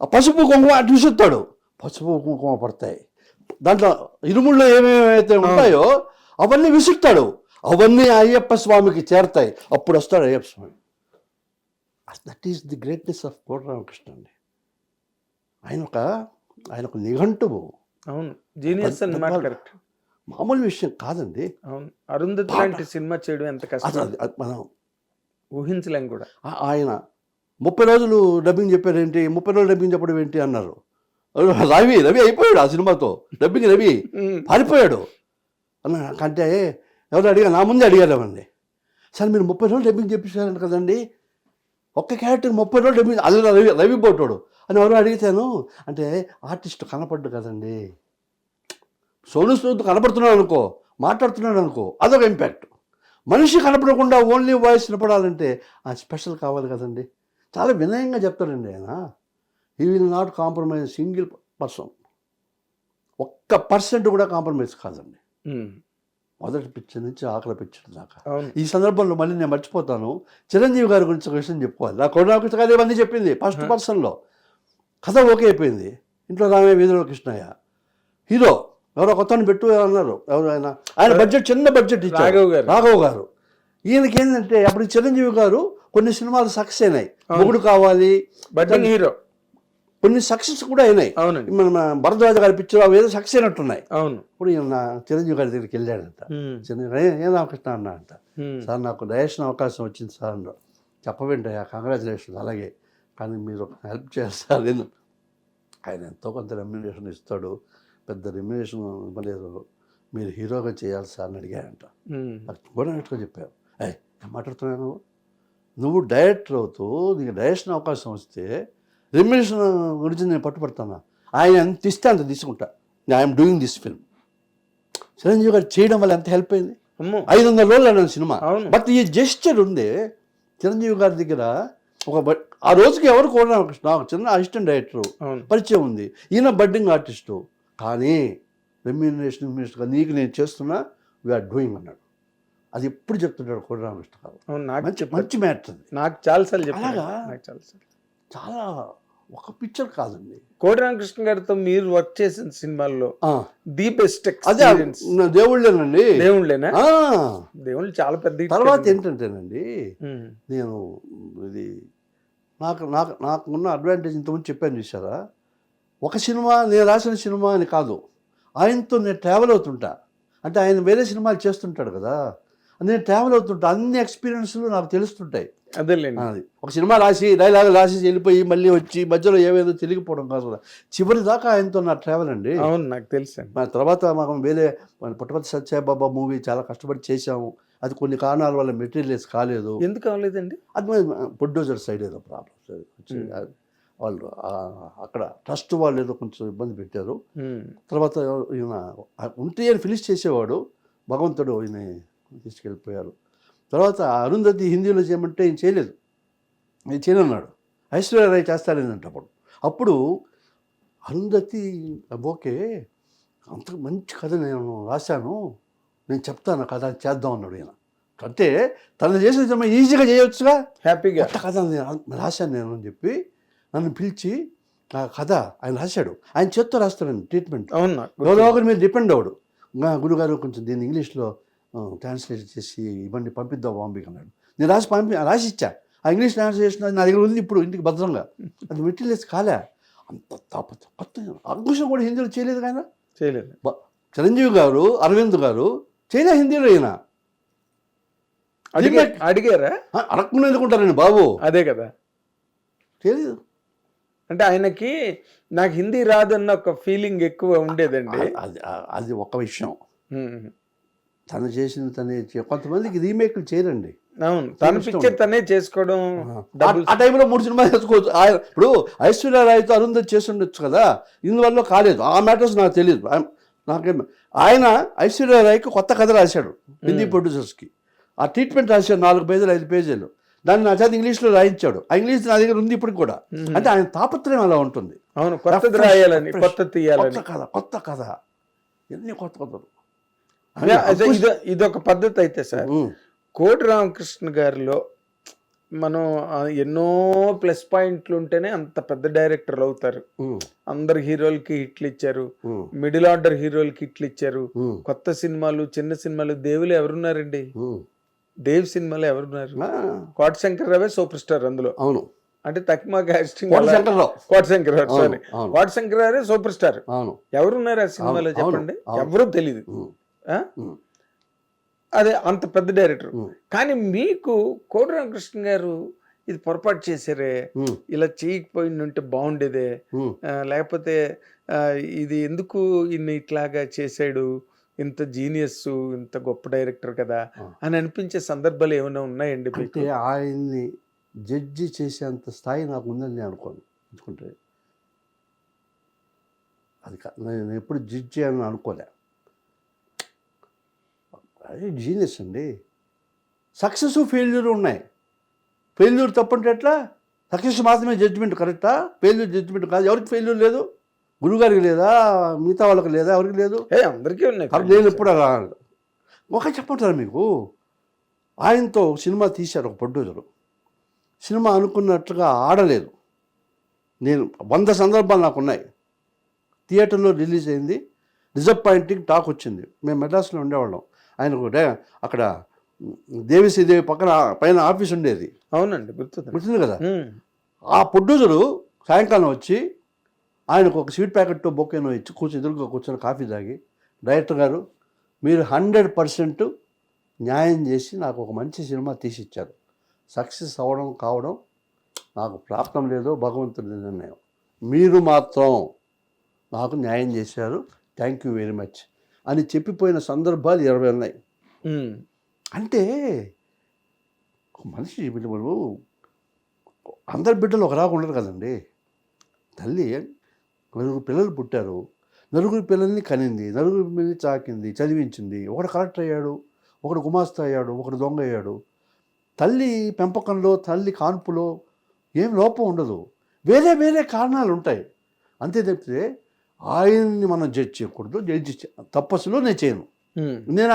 ఆ పసుపు కుంకుమ అటు విసురుతాడు, పసుపు కుంకుమ పడతాయి. దాంట్లో ఇరుముళ్ళు ఏమేమైతే ఉంటాయో అవన్నీ విసురుతాడు, అవన్నీ అయ్యప్ప స్వామికి చేరతాయి. అప్పుడు వస్తాడు Ayyappa Swamy. That is the greatness of Kota Ramakrishna అండి. ఆయన ఒక నిఘంటువు. అవును, జీనియస్ అన్నమాట. కరెక్ట్, మామూలు విషయం కాదండి. అవును, అరుంధతి లాంటి సినిమా చేయడం ఎంత కష్టం మనం ఊహించలేం కూడా. ఆయన 30 రోజులు డబ్బింగ్ చెప్పారేంటి, 30 రోజులు డబ్బింగ్ చెప్పడం ఏంటి అన్నారు. రవి అయిపోయాడు ఆ సినిమాతో. డబ్బింగ్ రవి పారిపోయాడు అంటే ఎవరు అడిగారు, నా ముందే అడిగారు అవండి. సార్ మీరు 30 రోజులు డబ్బింగ్ చెప్పేశారంట కదండి, ఒక్క క్యారెక్టర్ 30 రోజులు డబ్బింగ్, అది రవి పోటాడు అని ఎవరో అడిగితేను అంటే ఆర్టిస్ట్ కనపడ్డు కదండి. సోను సూద్ కనపడుతున్నాడు అనుకో, మాట్లాడుతున్నాడు అనుకో, అదొక ఇంపాక్ట్. మనిషి కనపడకుండా ఓన్లీ వాయిస్ వినపడాలంటే ఆ స్పెషల్ కావాలి కదండి. చాలా వినయంగా చెప్తాడండి ఆయన. He will not compromise single person, 1% కూడా కాంప్రమైజ్ కాదండి. మొదటి పిక్చర్ నుంచి ఆఖరి పిక్చర్ దాకా. ఈ సందర్భంలో మళ్ళీ నేను మర్చిపోతాను, చిరంజీవి గారి గురించి ఒక విషయం చెప్పుకోవాలి. నా కోనాకృష్ణ గారు ఇవన్నీ చెప్పింది ఫస్ట్ పర్సన్లో. కథ ఓకే అయిపోయింది. ఇంట్లో రామే వీధిలో కృష్ణయ్య హీరో, ఎవరో కొత్తని పెట్టు అన్నారు. ఎవరు ఆయన బడ్జెట్, చిన్న బడ్జెట్ ఇచ్చారు రాఘవ్ గారు. ఈయనకి ఏంటంటే అప్పుడు చిరంజీవి గారు కొన్ని సినిమాలు సక్సెస్ అయినాయి. మొగుడు కావాలి, బడ్డింగ్ హీరో, కొన్ని సక్సెస్ కూడా అయినాయి. అవునండి. మన భరద్వాజ గారి పిక్చర్ అవి ఏదో సక్సెస్ అయినట్టున్నాయి. అవును. ఇప్పుడు ఈయన చిరంజీవి గారి దగ్గరికి వెళ్ళాడంట. చిరంజీవి ఏ రామకృష్ణ అన్న అంట, సార్ నాకు డైరెక్షన్ అవకాశం వచ్చింది సార్ అన్న. చెప్పవేంటయ్యా, కంగ్రాచులేషన్, అలాగే, కానీ మీరు ఒక హెల్ప్ చేయాలి సార్. నేను ఆయన ఎంతో కొంత రెమ్యునరేషన్ ఇస్తాడు, పెద్ద రెమ్యునరేషన్ ఇవ్వలేదు, మీరు హీరోగా చేయాలి సార్ అని అడిగాడంట. అది కూడా నెట్టుగా చెప్పారు. ఏం మాట్లాడుతున్నాను, నువ్వు డైరెక్టర్ అవుతూ నీకు డైరెక్షన్ అవకాశం వస్తే రెమ్యునరేషన్ గురించి నేను పట్టుబడతాను. ఆయన ఎంత ఇస్తే అంత తీసుకుంటా. I'm doing this film. Chiranjeevi గారు చేయడం వల్ల ఎంత హెల్ప్ అయింది. 500 రోజులు అన్నాను సినిమా. బట్ ఈ జెస్చర్ ఉంది చిరంజీవి గారి దగ్గర. ఆ రోజుకి ఎవరు కూడా నాకు చిన్న అసిస్టెంట్ డైరెక్టర్ పరిచయం ఉంది, ఈయన బడ్డింగ్ ఆర్టిస్టు. కానీ రెమ్యూనరేషన్ మినిస్టర్గా నీకు నేను చేస్తున్నా, వీఆర్ డూయింగ్ అన్నాడు. అది ఎప్పుడు చెప్తుంటాడు కోడి రామకృష్ణ గారు. మంచి మ్యాటర్ అది. నాకు చాలాసార్లు చెప్పారు. చాలా ఒక పిక్చర్ కాదండి. కోడి రామకృష్ణ గారితో మీరు వర్క్ చేసిన సినిమాల్లో ది బెస్ట్ అదే దేవుళ్ళేనండి. దేవుళ్ళేనా? దేవుళ్ళు చాలా పెద్ద. తర్వాత ఏంటంటేనండి, నేను ఇది నాకున్న అడ్వాంటేజ్ ఇంతకుముందు చెప్పాను చూసారా, ఒక సినిమా నేను రాసిన సినిమా అని కాదు, ఆయనతో నేను ట్రావెల్ అవుతుంటా. అంటే ఆయన వేరే సినిమాలు చేస్తుంటాడు కదా, నేను ట్రావెల్ అవుతుంటా, అన్ని ఎక్స్పీరియన్స్లు నాకు తెలుస్తుంటాయి. అదేలేండి. అది ఒక సినిమా రాసి డైలాగ్ రాసి వెళ్ళిపోయి మళ్ళీ వచ్చి మధ్యలో ఏవేదో తెలిగిపోవడం కాదు కదా, చివరి దాకా ఆయనతో నా ట్రావెల్ అండి. అవును, నాకు తెలుసు. తర్వాత మాకు వేరే పుట్టపర్తి సత్యబాబా మూవీ చాలా కష్టపడి చేశాము. అది కొన్ని కారణాల వల్ల మెటీరియల్స్ కాలేదు. ఎందుకు కాలేదండి? అది ప్రొడ్యూసర్ సైడ్ ఏదో ప్రాబ్లమ్, వాళ్ళు అక్కడ ట్రస్ట్ వాళ్ళు ఏదో కొంచెం ఇబ్బంది పెట్టారు. తర్వాత ఈయన ఉంటే అని ఫినిష్ చేసేవాడు, భగవంతుడు ఈయన తీసుకెళ్ళిపోయారు. తర్వాత అరుంధతి హిందీలో చేయమంటే ఈయన చేయలేదు, నేను చేయనన్నాడు. ఐశ్వర్య రాయ్ చేస్తాడేనంట అప్పుడు అరుంధతి ఓకే, అంత మంచి కథ నేను రాశాను, నేను చెప్తాను కథ చేద్దాం అన్నాడు ఈయన. అంటే తను చేసిన సినిమా ఈజీగా చేయవచ్చుగా, హ్యాపీగా. కొత్త కథ రాశాను నేను అని చెప్పి నన్ను పిలిచి ఆ కథ ఆయన రాశాడు. ఆయన చేత్తో రాస్తాడండి ట్రీట్మెంట్. ఎవరో ఒకరి మీద డిపెండ్ అవ్వడు. గురుగారు కొంచెం దీన్ని ఇంగ్లీష్లో ట్రాన్స్లేట్ చేసి ఇవన్నీ పంపిద్దాం బాంబేకి అన్నాడు. నేను రాసి ఇచ్చా. ఆ ఇంగ్లీష్ ట్రాన్స్లేషన్ నా దగ్గర ఉంది ఇప్పుడు ఇంటికి భద్రంగా. అది మెటీరియల్స్ కాలే, అంత కొత్త. అంకుశం కూడా హిందీలో చేయలేదు, ఆయన చేయలేదు. చిరంజీవి గారు, అరవింద్ గారు చేయలే హిందీలో. ఈయన అడిగారా? అడగకుండా ఎందుకుంటారండి బాబు, అదే కదా, తెలియదు. అంటే ఆయనకి నాకు హిందీ రాదన్న ఒక ఫీలింగ్ ఎక్కువ ఉండేదండి. అది ఒక విషయం. తను చేసింది తనే. కొంతమందికి రీమేక్లు చేయరండి. అవును, తన పిక్చర్ తనే చేసుకోవడం. ఆ టైంలో 3 సినిమాలు చేసుకోవచ్చు. ఇప్పుడు ఐశ్వర్య రాయ్తో అరుంధతి చేసి ఉండొచ్చు కదా, ఇందువల్ల కాలేదు. ఆ మ్యాటర్స్ నాకు తెలియదు. ఆయన ఐశ్వర్య రాయ్కి కొత్త కథ రాశాడు హిందీ ప్రొడ్యూసర్స్కి. ఆ ట్రీట్మెంట్ రాశాడు 4 పేజీలు 5 పేజీలు. దాన్ని నా చేత ఇంగ్లీష్లో రాయించాడు. ఆ ఇంగ్లీష్ నా దగ్గర ఉంది ఇప్పుడు కూడా. అంటే ఆయన తాపత్రయం అలా ఉంటుంది. అవును, కొత్తది రాయాలని, కొత్త తీయాలని, కొత్త కథ, ఎన్ని కొత్తలు. ఇదొక పద్ధతి అయితే సార్. కోటి రామకృష్ణ గారిలో మనం ఎన్నో ప్లస్ పాయింట్లు ఉంటేనే అంత పెద్ద డైరెక్టర్లు అవుతారు. అందరు హీరోలకి హిట్లు ఇచ్చారు, మిడిల్ ఆర్డర్ హీరోలకి హిట్లు ఇచ్చారు. కొత్త సినిమాలు, చిన్న సినిమాలు. దేవులు ఎవరున్నారండి? దేవ్ సినిమాలో ఎవరున్నారు? కోట శంకర్రావే సూపర్ స్టార్ అందులో. అవును, అంటే తక్కువ కాస్టింగ్. కోట శంకర్రావే సూపర్ స్టార్. ఎవరున్నారు ఆ సినిమాలో చెప్పండి? ఎవరూ తెలీదు. అదే అంత పెద్ద డైరెక్టర్. కానీ మీకు కోటి రామకృష్ణ గారు ఇది పొరపాటు చేశారే, ఇలా చేయకపోయిందంటే బాగుండేదే, లేకపోతే ఇది ఎందుకు ఇన్ని ఇట్లాగా చేశాడు, ఇంత జీనియస్, ఇంత గొప్ప డైరెక్టర్ కదా అని అనిపించే సందర్భాలు ఏమైనా ఉన్నాయండి? అంటే ఆయన్ని జడ్జి చేసేంత స్థాయి నాకు ఉందని నేను అనుకోను. ఎందుకంటే అది నేను ఎప్పుడు జడ్జి అని అనుకోలే. అది జీనియస్ అండి. సక్సెస్ ఫెయిల్యూర్ ఉన్నాయి. ఫెయిల్యూర్ తప్పంటే ఎట్లా? సక్సెస్ మాత్రమే జడ్జిమెంట్ కరెక్టా? ఫెయిల్యూర్ జడ్జిమెంట్ కాదు. ఎవరికి ఫెయిల్యూర్ లేదు? గురుగారికి లేదా? మిగతా వాళ్ళకి లేదా? ఎవరికి లేదు? అందరికీ ఉన్నాయి. నేను ఎప్పుడు అలా ఒక చెప్పంటారు మీకు. ఆయనతో సినిమా తీశారు ఒక ప్రొడ్యూసరు. సినిమా అనుకున్నట్లుగా ఆడలేదు. నేను 100 సందర్భాలు నాకు ఉన్నాయి. థియేటర్లో రిలీజ్ అయింది, డిసప్పాయింటింగ్ టాక్ వచ్చింది. మేము మెడ్రాస్లో ఉండేవాళ్ళం. ఆయనకు అక్కడ దేవిశ్రీదేవి పక్కన పైన ఆఫీస్ ఉండేది, అవునండి, గుర్తుంది. గుర్తుంది కదా. ఆ ప్రొడ్యూసరు సాయంకాలం వచ్చి ఆయనకు ఒక స్వీట్ ప్యాకెట్ బొకేనో ఇచ్చి ఎదురుగా కూర్చొని కాఫీ తాగి, డైరెక్టర్ గారు మీరు 100% న్యాయం చేసి నాకు ఒక మంచి సినిమా తీసిచ్చారు, సక్సెస్ కావడం నాకు ప్రాప్తం లేదో భగవంతుడి నిర్ణయం, మీరు మాత్రం నాకు న్యాయం చేశారు, థ్యాంక్ యూ వెరీ మచ్ అని చెప్పిపోయిన సందర్భాలు 20 ఉన్నాయి. అంటే మనిషి బిడ్డలు అందరి బిడ్డలు ఒకలాగా ఉండరు కదండి. తల్లి నలుగురు పిల్లలు పుట్టారు, నలుగురు పిల్లల్ని కనింది, నలుగురు పిల్లల్ని చాకింది, చదివించింది. ఒకడు కలెక్టర్ అయ్యాడు, ఒకడు గుమాస్తా అయ్యాడు, ఒకడు దొంగ అయ్యాడు. తల్లి పెంపకంలో, తల్లి కాన్పులో ఏం లోపం ఉండదు, వేరే వేరే కారణాలు ఉంటాయి. అంతే తప్పితే ఆయన్ని మనం జడ్జ్ చేయకూడదు, జడ్జి తప్పసులో నేను చేయను. నేను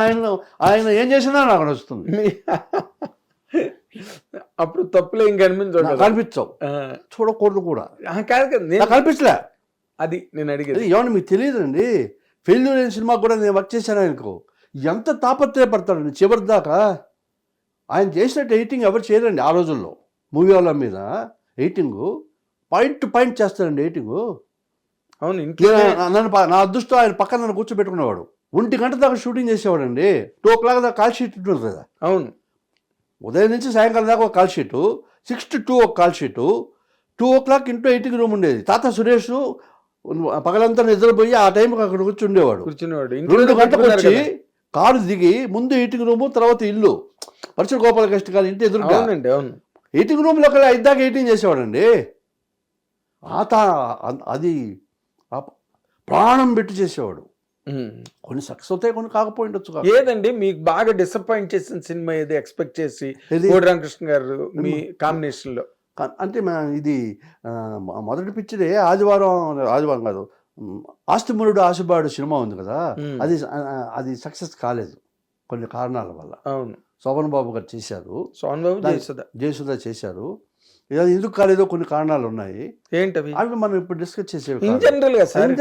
ఆయన ఏం చేసినా నాకు నచ్చుతుంది. అప్పుడు తప్పులు ఏం కనిపించవు, చూడకూడదు కూడా. కనిపించలే, అది నేను అడిగేది. ఏమన్నా మీకు తెలియదండి, ఫెయిల్యూర్ అయిన సినిమా కూడా నేను వర్క్ చేశాను. ఆయనకు ఎంత తాపత్రయపడతాడండి చివరి దాకా. ఆయన చేసినట్టు ఎడిటింగ్ ఎవరు చేయరండి ఆ రోజుల్లో. మూవీ వాళ్ళ మీద ఎడిటింగు పాయింట్ టు పాయింట్ చేస్తాడండి ఎడిటింగు. అవును, నా అదృష్టం ఆయన పక్కన నన్ను కూర్చోబెట్టుకునేవాడు. 1 గంట దాకా షూటింగ్ చేసేవాడండి. 2 o'clock దాకా కాల్ షీట్ ఉంటుంది కదా. అవును, ఉదయం నుంచి సాయంకాలం దాకా ఒక కాల్ షీటు, 6 to 2 ఒక కాల్ షీటు. 2 o'clock ఇంట్లో ఎడిటింగ్ రూమ్ ఉండేది. తాత సురేష్ పగలంతా నిద్రపోయి ఆ టైంకి అక్కడ కూర్చుండేవాడు. 2 గంటలకు వచ్చి కారు దిగి ముందు ఎడిటింగ్ రూము, తర్వాత ఇల్లు. పరచూరు గోపాలకృష్ణ గారి ఇంటి ఎదురుగా ఎడిటింగ్ రూమ్లో 5 దాకా ఎడిటింగ్ చేసేవాడండి. అది ప్రాణం పెట్టి చేసేవాడు. కొన్ని సక్సెస్ అవుతాయి, కొన్ని కాకపోయిండొచ్చు. ఏదండి మీకు బాగా డిసప్పాయింట్ చేసిన సినిమా ఏది ఎక్స్పెక్ట్ చేసి కోడి రామకృష్ణ గారు మీ కాంబినేషన్ లో? అంటే ఇది మొదటి పిక్చరే ఆదివారం కాదు, ఆస్తిమురుడు ఆశుబాడు సినిమా ఉంది కదా, అది సక్సెస్ కాలేదు కొన్ని కారణాల వల్ల. అవును, శోభన్ బాబు గారు చేశారు, శోభన్ బాబు జయసుధ చేశారు. ఇది ఎందుకు కాలేదో కొన్ని కారణాలు ఉన్నాయి. ఏంటవి అవి మనం ఇప్పుడు డిస్కస్ చేసేవి. ఇన్ జనరల్ గా సార్,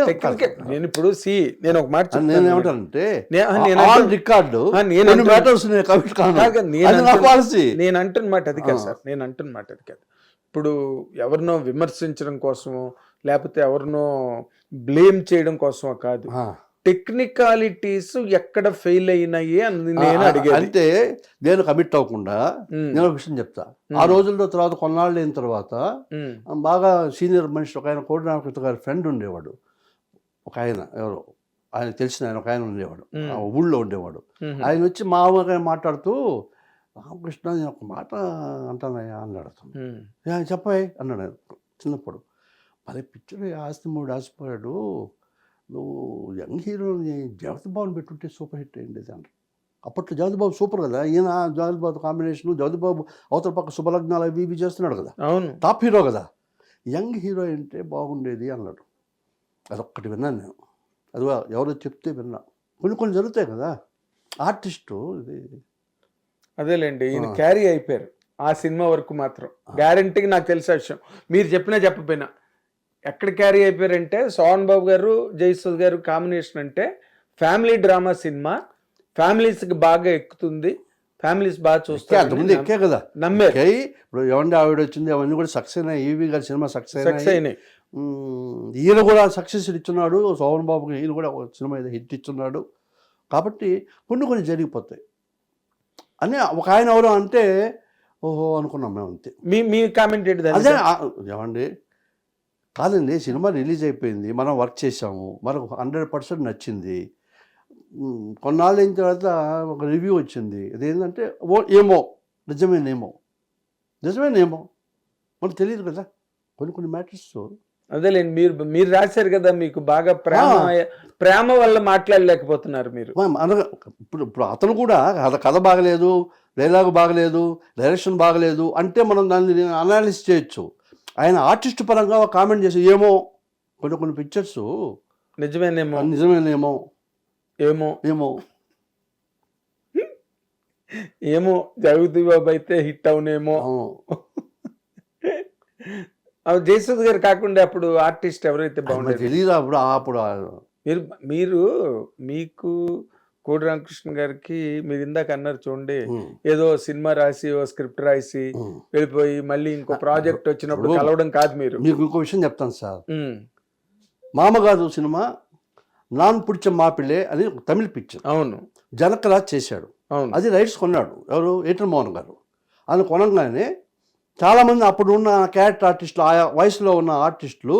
నేను ఇప్పుడు నేను ఒక మాట నేను ఏమంటానంటే ఆన్ రికార్డు నేను అంటున్నమాట అది కాదు సార్, నేను అంటున్నమాట అది కాదు. ఇప్పుడు ఎవరినో విమర్శించడం కోసమో లేకపోతే ఎవరినో బ్లేమ్ చేయడం కోసమో కాదు, టెక్నికాలిటీస్ ఎక్కడ ఫెయిల్ అయినాయి అని నేను అడిగాను. అంటే నేను కమిట్ అవ్వకుండా నేను ఒక విషయం చెప్తా. ఆ రోజుల్లో తర్వాత కొన్నాళ్ళు అయిన తర్వాత బాగా సీనియర్ మనిషి ఒక ఆయన కోడి రామకృష్ణ గారి ఫ్రెండ్ ఉండేవాడు. ఒక ఆయన ఎవరో ఆయన తెలిసిన ఆయన ఒక ఆయన ఉండేవాడు, ఊళ్ళో ఉండేవాడు. ఆయన వచ్చి మామూలుగా మాట్లాడుతూ, రామకృష్ణ నేను ఒక మాట అంటానయ్యా అన్నాడు. చెప్పాయి అన్నాడు ఆయన చిన్నప్పుడు. మరి పిక్చర్ ఆస్తిముడు ఆసిపోయాడు, నువ్వు యంగ్ హీరోని జగతిబాబుని పెట్టుంటే సూపర్ హిట్ అయ్యింది అంటారు. అప్పట్లో జగతిబాబు సూపర్ కదా, ఈయన జగతిబాబు కాంబినేషన్, జగతిబాబు అవతల పక్క శుభలగ్నాలు అవి ఇవి చేస్తున్నాడు కదా, టాప్ హీరో కదా, యంగ్ హీరో అంటే బాగుండేది అన్నాడు. అదొక్కటి విన్నాను నేను, అది ఎవరో చెప్తే విన్నా. కొన్ని జరుగుతాయి కదా ఆర్టిస్టు. ఇది అదేలేండి, ఈయన క్యారీ అయిపోయారు ఆ సినిమా వరకు మాత్రం. గ్యారంటీకి నాకు తెలిసే విషయం, మీరు చెప్పినా చెప్పపోయినా ఎక్కడ క్యారీ అయిపోయారంటే, సోహన్ బాబు గారు జయసుధ గారు కాంబినేషన్ అంటే ఫ్యామిలీ డ్రామా సినిమా, ఫ్యామిలీస్కి బాగా ఎక్కుతుంది, ఫ్యామిలీస్ బాగా చూస్తారు. అంతకుముందు ఎక్కే కదా నమ్మారు. ఇప్పుడు ఏమంటే ఆవిడ వచ్చింది, అవన్నీ కూడా సక్సెస్ అయినాయి. ఈవీ గారి సినిమా సక్సెస్ అయినాయి. ఈయన కూడా సక్సెస్ ఇచ్చున్నాడు, సోహన్ బాబుకి ఈయన కూడా ఒక సినిమా హిట్ ఇచ్చున్నాడు. కాబట్టి కొన్ని జరిగిపోతాయి అని ఒక ఆయన ఎవరో అంటే ఓహో అనుకున్నాం మేము, అంతే. మీ కామెంట్ ఏంటి? అదే ఏమండి కాదండి, సినిమా రిలీజ్ అయిపోయింది, మనం వర్క్ చేసాము, మనకు 100% నచ్చింది. కొన్నాళ్ళు అయిన తర్వాత ఒక రివ్యూ వచ్చింది, అదేంటంటే ఏమో నిజమేనేమో మనకు తెలియదు కదా కొన్ని మ్యాటర్స్. అదేలేండి, మీరు రాశారు కదా, మీకు బాగా ప్రేమ వల్ల మాట్లాడలేకపోతున్నారు మీరు. ఇప్పుడు అతను కూడా కథ బాగలేదు, డైలాగ్ బాగలేదు, డైరెక్షన్ బాగలేదు అంటే మనం దాన్ని అనాలిసిస్ చేయొచ్చు. ఆయన ఆర్టిస్ట్ పరంగా ఒక కామెంట్ చేసి ఏమో కొన్ని పిక్చర్స్ నిజమేనేమో జగతి బాబు అయితే హిట్ అవునేమో. జయసుధ గారు కాకుండా అప్పుడు ఆర్టిస్ట్ ఎవరైతే బాగుండేది తెలియదు. అప్పుడు మీరు మీకు కోడి రామకృష్ణ గారికి మీరు ఇందాక అన్నారు చూడండి, ఏదో సినిమా రాసి ఓ స్క్రిప్ట్ రాసి వెళ్ళిపోయి మళ్ళీ ఇంకో ప్రాజెక్ట్ వచ్చినప్పుడు కలవడం కాదు. మీరు మీకు ఇంకో విషయం చెప్తాను సార్. మామగారు సినిమా నాన్ పుడిచ మాపిల్లే అని తమిళ పిక్చర్. అవును, జనకరాజ్ చేశాడు. అవును, అది రైట్స్ కొన్నాడు ఎవరు, ఏటర్ మోహన్ గారు. ఆయన కొనగానే చాలామంది అప్పుడు ఉన్న క్యారెక్టర్ ఆర్టిస్టులు, ఆయా వయసులో ఉన్న ఆర్టిస్టులు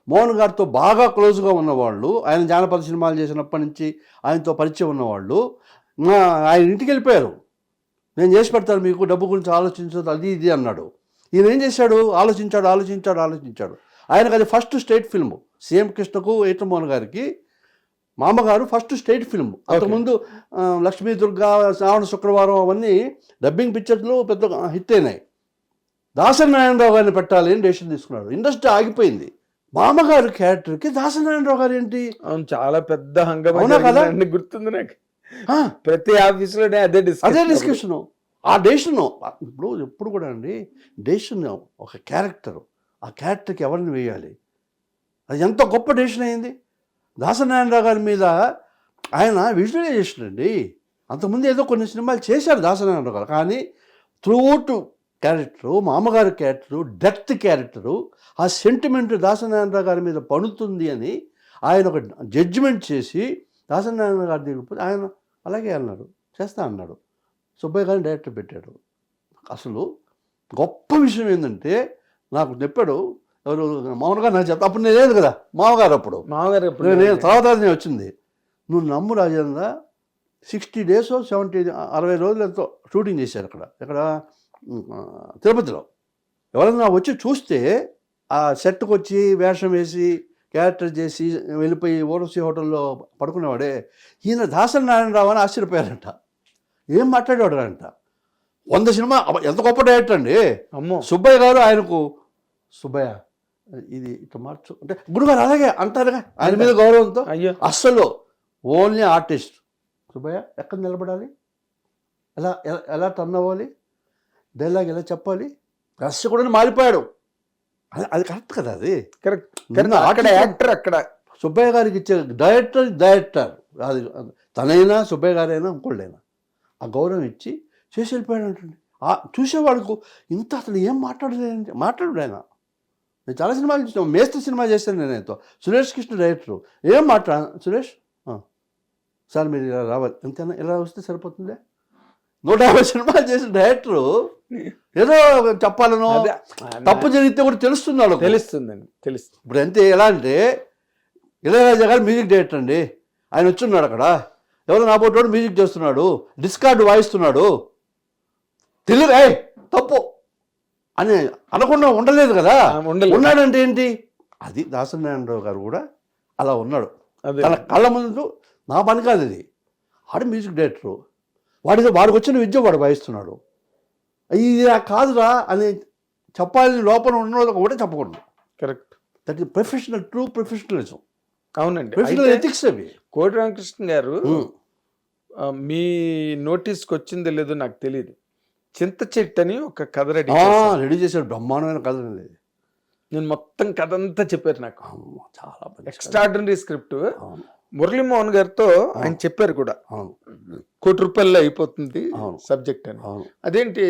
మోహన్ గారితో బాగా క్లోజ్గా ఉన్నవాళ్ళు, ఆయన జానపద సినిమాలు చేసినప్పటి నుంచి ఆయనతో పరిచయం ఉన్నవాళ్ళు ఆయన ఇంటికి వెళ్ళిపోయారు. నేను చేసి పెడతాను మీకు, డబ్బు గురించి ఆలోచించదు అది ఇది అన్నాడు. ఈయన ఏం చేశాడు, ఆలోచించాడు. ఆయనకు అది ఫస్ట్ స్టేట్ ఫిల్మ్. సీఎం కృష్ణకు ఏటర్ మోహన్ గారికి మామగారు ఫస్ట్ స్టేట్ ఫిల్మ్. అంతకుముందు లక్ష్మీ దుర్గా, శ్రావణ శుక్రవారం అవన్నీ డబ్బింగ్ పిక్చర్లు పెద్ద హిట్ అయినాయి. దాసరి నారాయణరావు గారిని పెట్టాలి అని డెసిషన్ తీసుకున్నాడు. ఇండస్ట్రీ ఆగిపోయింది. మామగారు క్యారెక్టర్కి దాసరి నారాయణరావు గారు ఏంటి, చాలా పెద్ద హంగామా గుర్తుంది నాకు. ప్రతి ఆఫీసులో అదే డిస్కషన్. ఆ డెసిషన్ ఎప్పుడు కూడా అండి, డెసిషన్ ఒక క్యారెక్టర్, ఆ క్యారెక్టర్కి ఎవరిని వేయాలి, అది ఎంత గొప్ప డెసిషన్ అయింది. దాసరి నారాయణరావు గారి మీద ఆయన విజువలైజేషన్ అండి. అంతకుముందు ఏదో కొన్ని సినిమాలు చేశారు దాసరి నారాయణరావు గారు, కానీ త్రూఅవుట్ క్యారెక్టరు, మామగారి క్యారెక్టరు, డెప్త్ క్యారెక్టరు, ఆ సెంటిమెంట్ దాసరి నారాయణరావు గారి మీద పడుతుంది అని ఆయన ఒక జడ్జిమెంట్ చేసి దాసరి నారాయణ గారి దగ్గర ఆయన అలాగే అన్నాడు, చేస్తా అన్నాడు. సుబ్బయ్య గారిని డైరెక్టర్ పెట్టాడు. అసలు గొప్ప విషయం ఏంటంటే నాకు చెప్పాడు ఎవరు, మామూలుగా నాకు చెప్తా, అప్పుడు నేను లేదు కదా మామగారు, అప్పుడు నేను తర్వాత వచ్చింది. నువ్వు నమ్ము రాజేంద్ర, 60 days 60 రోజులు ఎంతో షూటింగ్ చేశారు ఎక్కడ తిరుపతిలో. ఎవరైనా వచ్చి చూస్తే ఆ సెట్కి వచ్చి వేషం వేసి క్యారెక్టర్ చేసి వెళ్ళిపోయి ఓరసి హోటల్లో పడుకునేవాడే, ఈయన దాసరి నారాయణరావు అని ఆశ్చర్యపోయారంట. ఏం మాట్లాడేవాడంట, 100 సినిమా, ఎంత గొప్ప డైరెక్టర్ అండి. అమ్మో, సుబ్బయ్య గారు ఆయనకు, సుబ్బయ్య ఇది ఇట్లా మార్చు అంటే గురుగారు అలాగే అంటారుగా, ఆయన మీద గౌరవంతో. అస్సలు ఓన్లీ ఆర్టిస్ట్. సుబ్బయ్య ఎక్కడ నిలబడాలి, ఎలా టర్న్ అవ్వాలి, డైలాగ్ ఎలా చెప్పాలి, రహస్య కూడా మారిపోయాడు. అది కరెక్ట్ కదా, అది కరెక్ట్. యాక్టర్ అక్కడ సుబ్బయ్య గారికి ఇచ్చే డైరెక్టర్ అది తనైనా సుబ్బయ్య గారైనా ఇంకోళ్ళైనా ఆ గౌరవం ఇచ్చి చేసి వెళ్ళిపోయాడు అంటండి. చూసేవాళ్ళకు ఇంత అతను ఏం మాట్లాడు ఆయన. నేను చాలా సినిమాలు చూసాను, మేస్త్రి సినిమా చేశాను నేను ఆయనతో. సురేష్ కృష్ణ డైరెక్టరు. ఏం సురేష్ సార్ మీరు ఇలా రావాలి, ఎంతైనా ఇలా వస్తే సరిపోతుందే. 150 సినిమాలు చేసిన డైరెక్టరు ఏదో చెప్పాలనో, తప్పు జరిగితే కూడా తెలుస్తుందండి. తెలుస్తుంది. ఇప్పుడు అంతే. ఎలా అంటే ఇళయరాజా గారు మ్యూజిక్ డైరెక్టర్ అండి, ఆయన వచ్చున్నాడు అక్కడ, ఎవరో నా పోటీ మ్యూజిక్ చేస్తున్నాడు, డిస్కార్డ్ వాయిస్తున్నాడు, తెలియదు తప్పు అని అనకుండా ఉండలేదు కదా. ఉన్నాడంటే ఏంటి, అది దాసరి నారాయణరావు గారు కూడా అలా ఉన్నాడు. తన కళ్ళ ముందు నా పని కాదు ఇది, ఆడు మ్యూజిక్ డైరెక్టరు, వాడికి వచ్చిన విద్య వాడు వాయిస్తున్నాడు, ఇది కాదురా అని చెప్పాలని లోపల ఉన్న కూడా చెప్పకూడదు. Correct. That is professional, true professionalism. అవునండి, ప్రొఫెషనల్ ఎథిక్స్ అవి. కోడి రామకృష్ణ గారు మీ నోటీస్కి వచ్చిందో లేదో నాకు తెలియదు, చింత చెట్టు అని ఒక కథ రెడీ చేశాడు. బ్రహ్మాండమైన కథ అనేది. నేను మొత్తం కథ అంతా చెప్పారు నాకు. చాలా ఎక్స్ట్రాడినరీ స్క్రిప్ట్. మురళీమోహన్ గారితో ఆయన చెప్పారు కూడా, ₹1,00,00,000 అయిపోతుంది సబ్జెక్ట్ అని. అదేంటి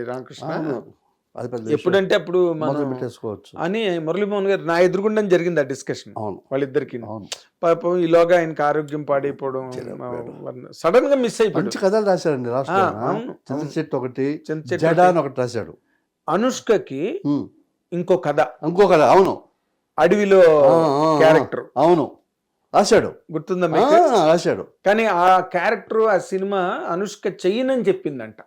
రామకృష్ణ, ఎప్పుడంటే అప్పుడు మనం పెట్టేసుకోవచ్చు అని మురళీమోహన్ గారు నా ఎదురుగుండా జరిగింది ఆ డిస్కషన్ వాళ్ళిద్దరికి. పాపం ఈలోగా ఆయనకి ఆరోగ్యం పాడైపోవడం, సడన్ గా మిస్ అయిపోయి. మంచి కథలు రాశారండి. చెట్టు ఒకటి, ఒకటి రాశాడు. అనుష్కకి ఇంకో కథ. అవును, అడవిలో క్యారెక్టర్. అవును, రాశాడు. గుర్తుందా? రాశాడు. కానీ ఆ క్యారెక్టర్, ఆ సినిమా అనుష్క చెయ్యనని చెప్పిందంట.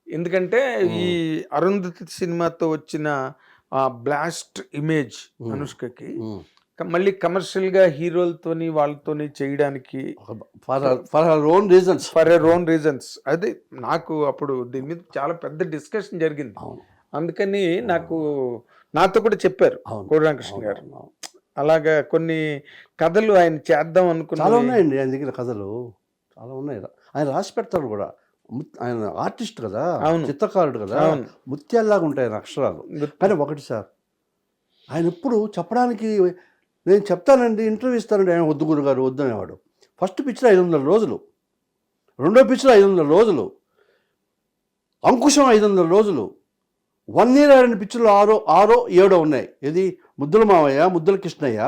ఎందుకంటే ఈ అరుంధతి సినిమాతో వచ్చిన బ్లాస్ట్ ఇమేజ్ అనుష్కకి మళ్ళీ కమర్షియల్ గా హీరోలతోని వాళ్ళతోని చేయడానికి ఫర్ హర్ ఓన్ రీజన్స్. అది నాకు అప్పుడు దీని మీద చాలా పెద్ద డిస్కషన్ జరిగింది. అందుకని నాతో కూడా చెప్పారు కోడి రామకృష్ణ గారు, అలాగా కొన్ని కథలు ఆయన చేద్దాం అనుకున్నా. చాలా ఉన్నాయండి ఆయన దగ్గర కథలు, చాలా ఉన్నాయి. ఆయన రాసి పెడతాడు కూడా. ఆయన ఆర్టిస్ట్ కదా, చిత్రకారుడు కదా, ముత్యాల్లాగా ఉంటాయి ఆయన అక్షరాలు. కానీ ఒకటి సార్, ఆయన ఎప్పుడు చెప్పడానికి, నేను చెప్తానండి, ఇంటర్వ్యూ ఇస్తానండి, ఆయన వద్దు గురుగారు వద్దు అనేవాడు. ఫస్ట్ పిక్చర్ 500 రోజులు, రెండో పిక్చర్ 500 రోజులు, అంకుశం 500 రోజులు, 1 year ఆడిన పిక్చర్లు 6 7 ఉన్నాయి. ఇది ముద్దుల మావయ్య, ముద్దుల కృష్ణయ్య,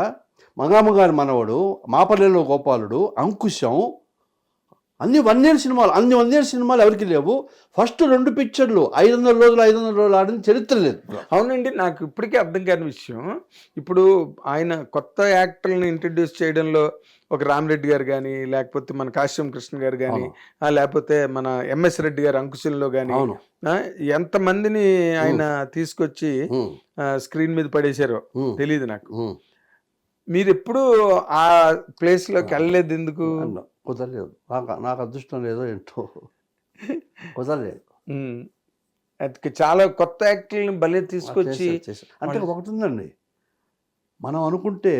మంగామగారి మనవడు, మాపల్లెలో గోపాలుడు, అంకుశం, అన్ని 1 year సినిమాలు. అన్ని 1 year సినిమాలు ఎవరికి లేవు. ఫస్ట్ 2 పిక్చర్లు 500 రోజులు ఆడిన చరిత్ర లేదు. అవునండి, నాకు ఇప్పటికీ అర్థం కాని విషయం, ఇప్పుడు ఆయన కొత్త యాక్టర్లను ఇంట్రడ్యూస్ చేయడంలో ఒక రామరెడ్డి గారు కానీ, లేకపోతే మన కాశ్యం కృష్ణ గారు కానీ, లేకపోతే మన ఎంఎస్ రెడ్డి గారు అంకుశంలో కానీ, ఎంతమందిని ఆయన తీసుకొచ్చి స్క్రీన్ మీద పడేశారో తెలియదు నాకు. మీరు ఎప్పుడు ఆ ప్లేస్ లోకి వెళ్ళలేదు ఎందుకు? కుదరలేదు, నాకు అదృష్టం లేదో ఏంటో, కుదరలేదు. అది చాలా కొత్త యాక్టర్లను భలే తీసుకొచ్చి అంటే ఒకటి ఉందండి, మనం అనుకుంటే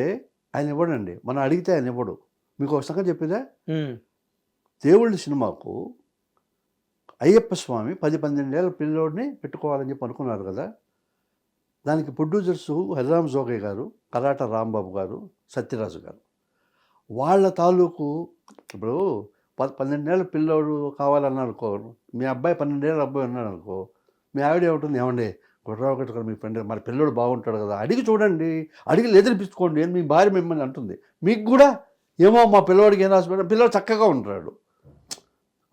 ఆయన ఇవ్వడండి, మనం అడిగితే ఆయన ఇవ్వడు. మీకు ఒక సంగతి చెప్పేదా, దేవుళ్ళ సినిమాకు అయ్యప్ప స్వామి 10-12 ఏళ్ళ పిల్లోడిని పెట్టుకోవాలని చెప్పి అనుకున్నారు కదా. దానికి ప్రొడ్యూసర్స్ హరిరామ్ జోగయ్య గారు, కరాట రాంబాబు గారు, సత్యరాజు గారు, వాళ్ళ తాలూకు ఇప్పుడు 12 ఏళ్ళ పిల్లోడు కావాలన్నారు అనుకో, మీ అబ్బాయి 12 ఏళ్ళ అబ్బాయి ఉన్నాడు అనుకో, మీ ఆవిడ ఏమిటంది, ఏమండి గుర్రావు కట్టుకొని మీ ఫ్రెండ్ మరి పిల్లోడు బాగుంటాడు కదా, అడిగి చూడండి, అడిగి లేదనిపించుకోండి అని మీ భార్య మిమ్మల్ని అంటుంది. మీకు కూడా ఏమో మా పిల్లవాడికి ఏం రాసిపెట్టాడు, పిల్లవాడు చక్కగా ఉంటాడు.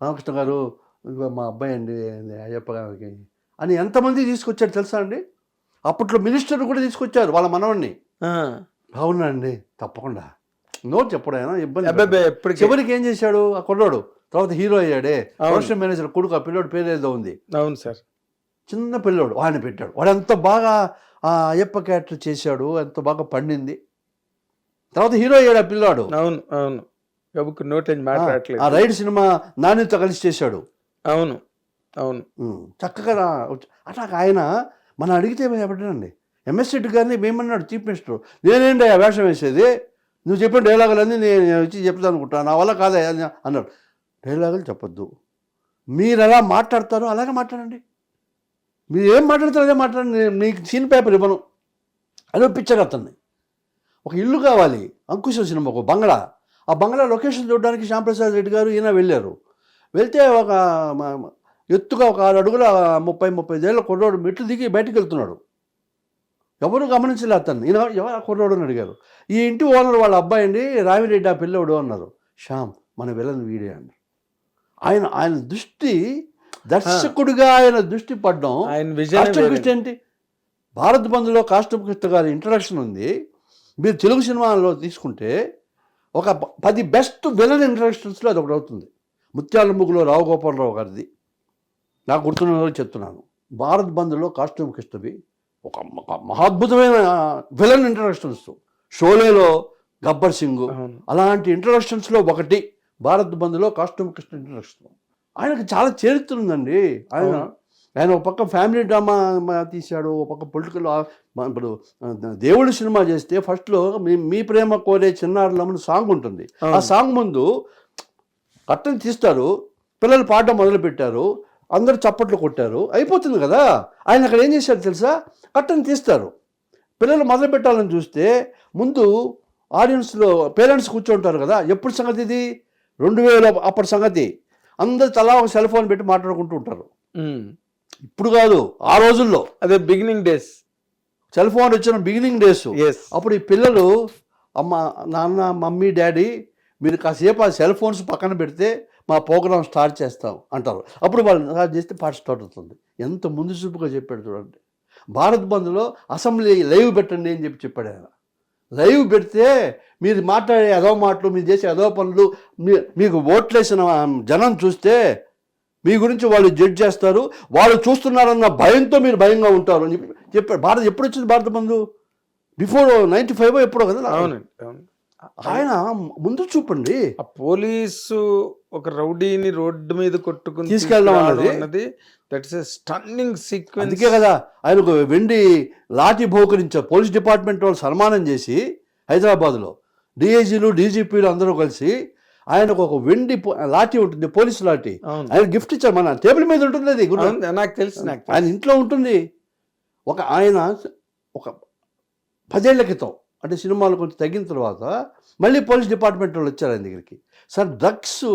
రామకృష్ణ గారు మా అబ్బాయి అండి అయ్యప్ప గారికి అని ఎంతమంది తీసుకొచ్చారు తెలుసా అండి. అప్పట్లో మినిస్టర్ కూడా తీసుకొచ్చారు వాళ్ళ మనవడిని. బాగున్నాండి, తప్పకుండా నోట్ చెప్పడం ఇబ్బంది. చివరికి ఏం చేశాడు ఆ కుర్రాడు, తర్వాత హీరో అయ్యాడే, ప్రొడక్షన్ మేనేజర్ కొడుకు, ఆ పిల్లోడు పేరు ఏదో ఉంది. అవును సార్, చిన్న పిల్లోడు, వాడిని పెట్టాడు. వాడు ఎంత బాగా ఆ అయ్యప్ప క్యారెక్టర్ చేశాడు, ఎంత బాగా పండింది. తర్వాత హీరో అయ్యాడు ఆ పిల్లాడు. అవును అవును, ఆ రైడ్ సినిమా నానితో కలిసి చేశాడు. అవును అవును, చక్కగా అట్లా ఆయన మనం అడిగితే ఎవడండి. ఎంఎస్ రెడ్డి గారిని మేమన్నాడు చీఫ్ మినిస్టర్, నేనేంటి ఆ వేషం వేసేది, నువ్వు చెప్పిన డైలాగులన్నీ నేను వచ్చి చెప్తాను అనుకుంటాను, నా వల్ల కాదా అన్నాడు. డైలాగులు చెప్పొద్దు, మీరు ఎలా మాట్లాడతారో అలాగే మాట్లాడండి, మీరు ఏం మాట్లాడతారో అదే మాట్లాడండి, మీకు సీన్ పేపర్ ఇవ్వను అదే పిక్చర్. అతన్ని ఒక ఇల్లు కావాలి, అంకుశం సినిమా ఒక బంగ్లా, ఆ బంగ్లా లొకేషన్ చూడడానికి శ్యాంప్రసాద్ రెడ్డి గారు ఈయన వెళ్ళారు. వెళ్తే ఒక ఎత్తుగా ఒక 6 అడుగుల 30-35 ఏళ్ళ కుర్రోడు మెట్లు దిగి బయటకు వెళ్తున్నాడు. ఎవరు గమనించలే అతన్ని. ఈయన ఎవరు ఆ కుర్రోడు అని అడిగారు. ఈ ఇంటి ఓనర్ వాళ్ళ అబ్బాయి అండి రామిరెడ్డి ఆ పిల్లోడు అన్నారు. శ్యామ్ మన వెళ్ళని వీడే అన్నారు. ఆయన దృష్టి, దర్శకుడిగా ఆయన దృష్టి పడ్డం. కాస్ట్యూమ్ కృష్ణ ఏంటి, భారత్ బంద్లో కాస్ట్యూమ్ కృష్ణ గారి ఇంట్రడక్షన్ ఉంది. మీరు తెలుగు సినిమాలో తీసుకుంటే ఒక 10 బెస్ట్ విలన్ ఇంట్రడక్షన్స్లో అది ఒకటి అవుతుంది. ముత్యాల ముగ్గులో రావు గోపాలరావు గారిది, నాకు గుర్తున్న చెప్తున్నాను. భారత్ బంద్లో కాస్ట్యూమ్ కృష్ణవి ఒక మహాద్భుతమైన విలన్ ఇంట్రడక్షన్స్. షోలేలో గబ్బర్ సింగ్, అలాంటి ఇంట్రడక్షన్స్లో ఒకటి భారత్ బంద్లో కాస్ట్యూమ్ కృష్ణ ఇంట్రడక్షన్. ఆయనకు చాలా చరిత్ర ఉందండి. ఆయన ఒక పక్క ఫ్యామిలీ డ్రామా తీశాడు, ఒక పక్క పొలిటికల్. ఇప్పుడు దేవుడి సినిమా చేస్తే ఫస్ట్లో మీ ప్రేమ కోరే చిన్నారులమని సాంగ్ ఉంటుంది. ఆ సాంగ్ ముందు కట్టని తీస్తారు, పిల్లలు పాడడం మొదలుపెట్టారు, అందరూ చప్పట్లు కొట్టారు, అయిపోతుంది కదా. ఆయన అక్కడ ఏం చేశారు తెలుసా, కట్టని తీస్తారు, పిల్లలు మొదలు పెట్టాలని చూస్తే ముందు ఆడియన్స్లో పేరెంట్స్ కూర్చుంటారు కదా. ఎప్పుడు సంగతి ఇది, 2000 అప్పటి సంగతి. అందరు తలా ఒక సెల్ ఫోన్ పెట్టి మాట్లాడుకుంటూ ఉంటారు. ఇప్పుడు కాదు, ఆ రోజుల్లో, అదే బిగినింగ్ డేస్, సెల్ ఫోన్ వచ్చిన బిగినింగ్ డేస్. అప్పుడు ఈ పిల్లలు అమ్మ నాన్న మమ్మీ డాడీ మీరు కాసేపు ఆ సెల్ ఫోన్స్ పక్కన పెడితే మా ప్రోగ్రామ్ స్టార్ట్ చేస్తాం అంటారు. అప్పుడు వాళ్ళు స్టార్ట్ చేస్తే పాట స్టార్ట్ అవుతుంది. ఎంత ముందు చూపుగా చెప్పాడు చూడండి. భారత్ బంద్లో అసెంబ్లీ లైవ్ పెట్టండి అని చెప్పాడు ఆయన. లైవ్ పెడితే మీరు మాట్లాడే అదో మాటలు, మీరు చేసే అదో పనులు, మీకు ఓట్లేసిన జనం చూస్తే మీ గురించి వాళ్ళు జడ్జ్ చేస్తారు, వాళ్ళు చూస్తున్నారన్న భయంతో మీరు భయంగా ఉంటారు అని చెప్పాడు. ఎప్పుడు వచ్చింది భారత బంధు? బిఫోర్ 95 ఎప్పుడో కదా. ఆయన ముందు చూపండి. ఆ పోలీసు ఒక రౌడీని రోడ్డు మీద కొట్టుకుని తీసుకెళ్ళడం అన్నది దట్స్ ఎ స్టన్నింగ్ సీక్వెన్స్. అందుకే కదా ఆయనకు వెండి లాఠీ బహుకరించారు. పోలీస్ డిపార్ట్మెంట్ వాళ్ళు సన్మానం చేసి హైదరాబాద్లో డిఐజీలు డీజీపీలు అందరూ కలిసి ఆయనకు ఒక వెండి లాఠీ ఉంటుంది, పోలీసు లాఠీ, ఆయన గిఫ్ట్ ఇచ్చారు. మన టేబుల్ మీద ఉంటుంది అది, నాకు తెలుసు. ఆయన ఇంట్లో ఉంటుంది. ఆయన ఒక 10 ఏళ్ల క్రితం అంటే సినిమాలు కొంచెం తగ్గిన తర్వాత మళ్ళీ పోలీస్ డిపార్ట్మెంట్ వాళ్ళు వచ్చారు ఆయన దగ్గరికి. సార్ డ్రగ్స్,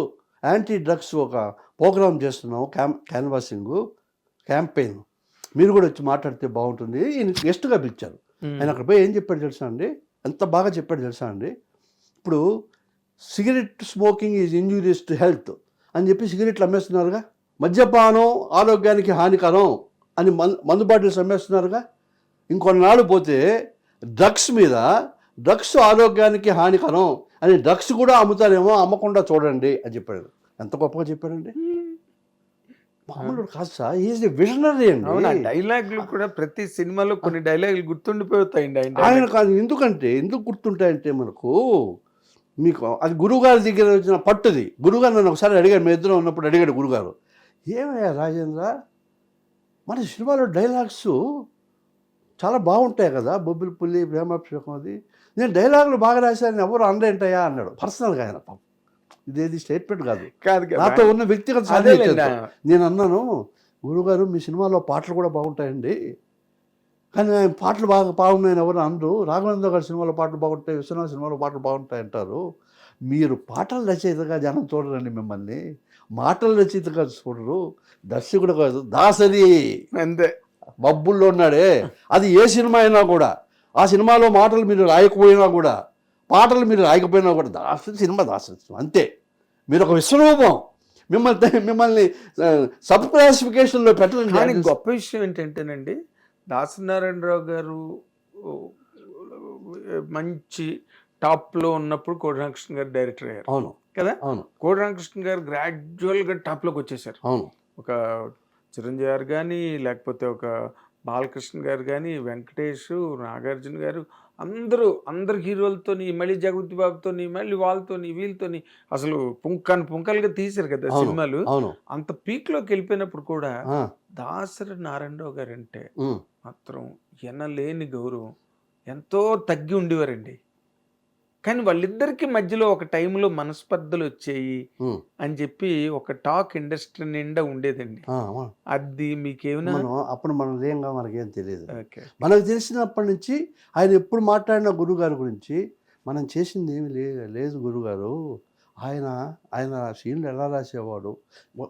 యాంటీ డ్రగ్స్ ఒక ప్రోగ్రామ్ చేస్తున్నాం, క్యాన్వాసింగ్ క్యాంపెయిన్, మీరు కూడా వచ్చి మాట్లాడితే బాగుంటుంది. ఈయన గెస్ట్గా పిలిచారు. ఆయన అక్కడ పోయి ఏం చెప్పాడు తెలుసా అండి, ఎంత బాగా చెప్పాడు తెలుసా అండి, ఇప్పుడు cigarette smoking is injurious to health అని చెప్పి సిగరెట్లు అమ్మేస్తున్నారుగా, మద్యపానం ఆరోగ్యానికి హానికరం అని మందు బాటిల్స్ అమ్మేస్తున్నారుగా. ఇంకొన్నాళ్ళు పోతే డ్రగ్స్ మీద, డ్రగ్స్ ఆరోగ్యానికి హానికరం అని డ్రగ్స్ కూడా అమ్ముతారేమో, అమ్మకుండా చూడండి అని చెప్పాడు. ఎంత గొప్పగా చెప్పాడండి. మామూలు కాదు సార్, ఈజ్ ది విజనరీ అండి. డైలాగులు కూడా ప్రతి సినిమాలో కొన్ని డైలాగులు గుర్తుండిపోతాయండి ఆయన. కాదు ఎందుకంటే, ఎందుకు గుర్తుంటాయంటే మనకు, మీకు అది గురువుగారి దగ్గర వచ్చిన పట్టుది. గురువుగారు నన్ను ఒకసారి అడిగాడు, మేము ఇద్దరం ఉన్నప్పుడు అడిగాడు గురుగారు, ఏమయ్యా రాజేంద్ర, మన సినిమాలో డైలాగ్స్ చాలా బాగుంటాయి కదా, బొబ్బిలి పుల్లి, ప్రేమాభిషేకం, అది నేను డైలాగులు బాగా రాశాను ఎవరు అనరేంటయ్యా అన్నాడు పర్సనల్గా. ఆయన పాపం ఇదేది స్టేట్మెంట్ కాదు, నాతో ఉన్న వ్యక్తిగత సాధ్యత. నేను అన్నాను, గురుగారు మీ సినిమాలో పాటలు కూడా బాగుంటాయండి, కానీ పాటలు బాగున్నాయని ఎవరు అనరు. రాఘవేంద్ర గారి సినిమాలో పాటలు బాగుంటాయి, విశ్వనాథ్ సినిమాలో పాటలు బాగుంటాయి అంటారు. మీరు పాటల రచయితగా జనం చూడరండి, మిమ్మల్ని మాటల రచయితగా చూడరు, దర్శకుడు కాదు, దాసరి అంతే బబ్బుల్లో ఉన్నాడే. అది ఏ సినిమా అయినా కూడా, ఆ సినిమాలో మాటలు మీరు రాయకపోయినా కూడా, పాటలు మీరు రాయకపోయినా కూడా, దాసరి సినిమా దాసరి సినిమా అంతే. మీరు ఒక విశ్వరూపం. మిమ్మల్ని సబ్ క్లాసిఫికేషన్లో పెట్టండి. కానీ గొప్ప విషయం ఏంటంటేనండి, దాసనారాయణరావు గారు మంచి టాప్లో ఉన్నప్పుడు కోడి రామకృష్ణ గారు డైరెక్టర్ అయ్యారు. అవును కదా. అవును. కోడి రామకృష్ణ గారు గ్రాడ్యువల్గా టాప్లోకి వచ్చేసారు. అవును. ఒక చిరంజీవి గారు కానీ, లేకపోతే ఒక బాలకృష్ణ గారు కానీ, వెంకటేష్, నాగార్జున గారు, అందరు హీరోలతోని, మళ్ళీ జగపతి బాబుతోని, మళ్ళీ వాళ్ళతోని వీళ్ళతోని అసలు పుంకలుగా తీశారు కదా సినిమాలు. అంత పీక్లోకి వెళ్ళిపోయినప్పుడు కూడా దాసరి నారాయణరావు గారు అంటే మాత్రం ఎనలేని గౌరవం, ఎంతో తగ్గి ఉండేవారండి. కానీ వాళ్ళిద్దరికి మధ్యలో ఒక టైంలో మనస్పర్ధలు వచ్చాయి అని చెప్పి ఒక టాక్ ఇండస్ట్రీ నిండా ఉండేదండి. అది మీకేమైనా అప్పుడు మనం లేంగా మనకేం తెలియదు. మనకు తెలిసినప్పటి నుంచి ఆయన ఎప్పుడు మాట్లాడిన గురుగారి గురించి, మనం చేసింది ఏమి లేదు గురుగారు, ఆయన సీన్లు ఎలా రాసేవాడు.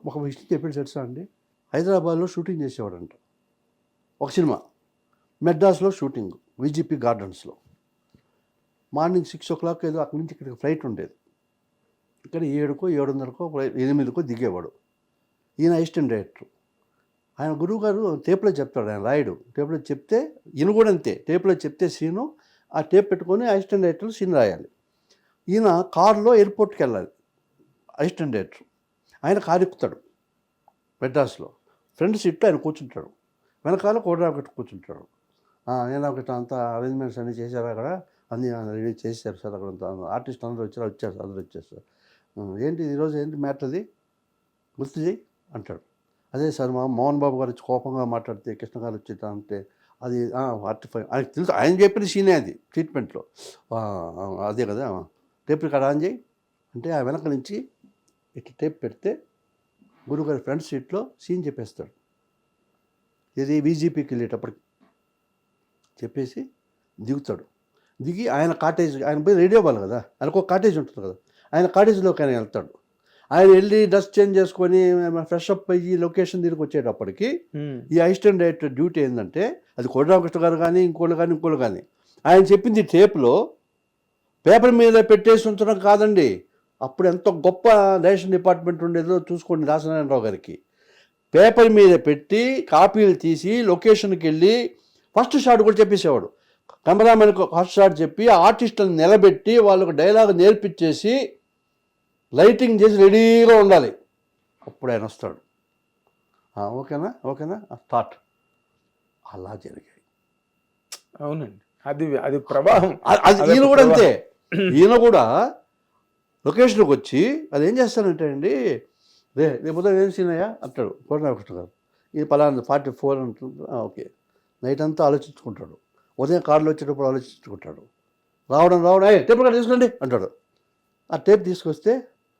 ఒక విషయం చెప్పాడు తెలుసా అండి, హైదరాబాద్లో షూటింగ్ చేసేవాడంట ఒక సినిమా, మెడ్రాస్లో షూటింగ్ విజిపి గార్డెన్స్లో. మార్నింగ్ 6 o'clock ఏదో అక్కడి నుంచి ఇక్కడికి ఫ్లైట్ ఉండేది. ఇక్కడ 7కో 7:30కో 8కో దిగేవాడు. ఈయన అసిస్టెంట్ డైరెక్టర్. ఆయన గురువుగారు టేప్లో చెప్తాడు, ఆయన రాయడు. టేప్లో చెప్తే ఈయన కూడా అంతే, టేప్లో చెప్తే సీను ఆ టేప్ పెట్టుకొని అసిస్టెంట్ డైరెక్టర్ సీన్ రాయాలి. ఈయన కారులో ఎయిర్పోర్ట్కి వెళ్ళాలి అసిస్టెంట్ డైరెక్టర్. ఆయన కారు ఎక్కుతాడు మెడ్రాస్లో, ఫ్రంట్ సీట్లో ఆయన కూర్చుంటాడు, వెనకాల కోడరాకట్టు కూర్చుంటాడు. నేను ఒకటి అంతా అరేంజ్మెంట్స్ అన్నీ చేశారు, అక్కడ అన్నీ రెడీ చేశారు సార్, అక్కడ ఆర్టిస్ట్ అందరూ వచ్చారు సార్, అందరూ వచ్చారు సార్. ఏంటి ఈరోజు ఏంటి మ్యాటర్, అది గుర్తు చేయి అంటాడు. అదే సార్ మా మోహన్ బాబు గారు వచ్చి కోపంగా మాట్లాడితే కృష్ణ గారు వచ్చి అంటే అది 45 ఆయనకు తెలుసు, ఆయన చెప్పిన సీనే అది ట్రీట్మెంట్లో. అదే కదా, టేప్ ఇక్కడ ఆన్ చేయి అంటే ఆ వెనక నుంచి ఇట్లా టేప్ పెడితే గురుగారి ఫ్రంట్ సీట్లో సీన్ చెప్పేస్తాడు. ఇది విజిపికి వెళ్ళేటప్పటికి చెప్పేసి దిగుతాడు. దిగి ఆయన కాటేజ్, ఆయన పోయి రెడీ అవ్వాలి కదా, ఆయనకు ఒక కాటేజ్ ఉంటుంది కదా, ఆయన కాటేజ్లోకి ఆయన వెళ్తాడు. ఆయన వెళ్ళి డ్రెస్ చేంజ్ చేసుకొని ఫ్రెష్ అప్ అయ్యి లొకేషన్ దగ్గరికి వచ్చేటప్పటికి ఈ అసిస్టెంట్ డైరెక్టర్ డ్యూటీ ఏంటంటే, అది కోడి రామకృష్ణ గారు కానీ ఇంకోళ్ళు కానీ ఆయన చెప్పింది టేప్లో పేపర్ మీద పెట్టేసి ఉంచడం కాదండి. అప్పుడు ఎంత గొప్ప డైరెక్షన్ డిపార్ట్మెంట్ ఉండేదో చూసుకోండి. దాసనారాయణరావు గారికి పేపర్ మీద పెట్టి కాపీలు తీసి లొకేషన్కి వెళ్ళి ఫస్ట్ షాట్ కూడా చెప్పేసేవాడు. కెమెరామెన్కు ఫస్ట్ షాట్ చెప్పి ఆర్టిస్టులను నిలబెట్టి వాళ్ళకు డైలాగ్ నేర్పించేసి లైటింగ్ చేసి రెడీగా ఉండాలి. అప్పుడు ఆయన వస్తాడు. ఓకేనా స్టార్ట్. అలా జరిగాయి. అవునండి, అది ప్రభావం. ఈయన కూడా అంతే. ఈయన కూడా లొకేషన్కి వచ్చి అది ఏం చేస్తానంటే అండి, రేపు ఏం సీన్ అయ్యా అంటాడు కోడి రామకృష్ణ గారు. ఇది పలానా 44 అంటుంది. ఓకే, నైట్ అంతా ఆలోచించుకుంటాడు. ఉదయం కార్లో వచ్చేటప్పుడు ఆలోచించుకుంటాడు. రావడం టేప్ కార్డు తీసుకోండి అంటాడు. ఆ టేప్ తీసుకొస్తే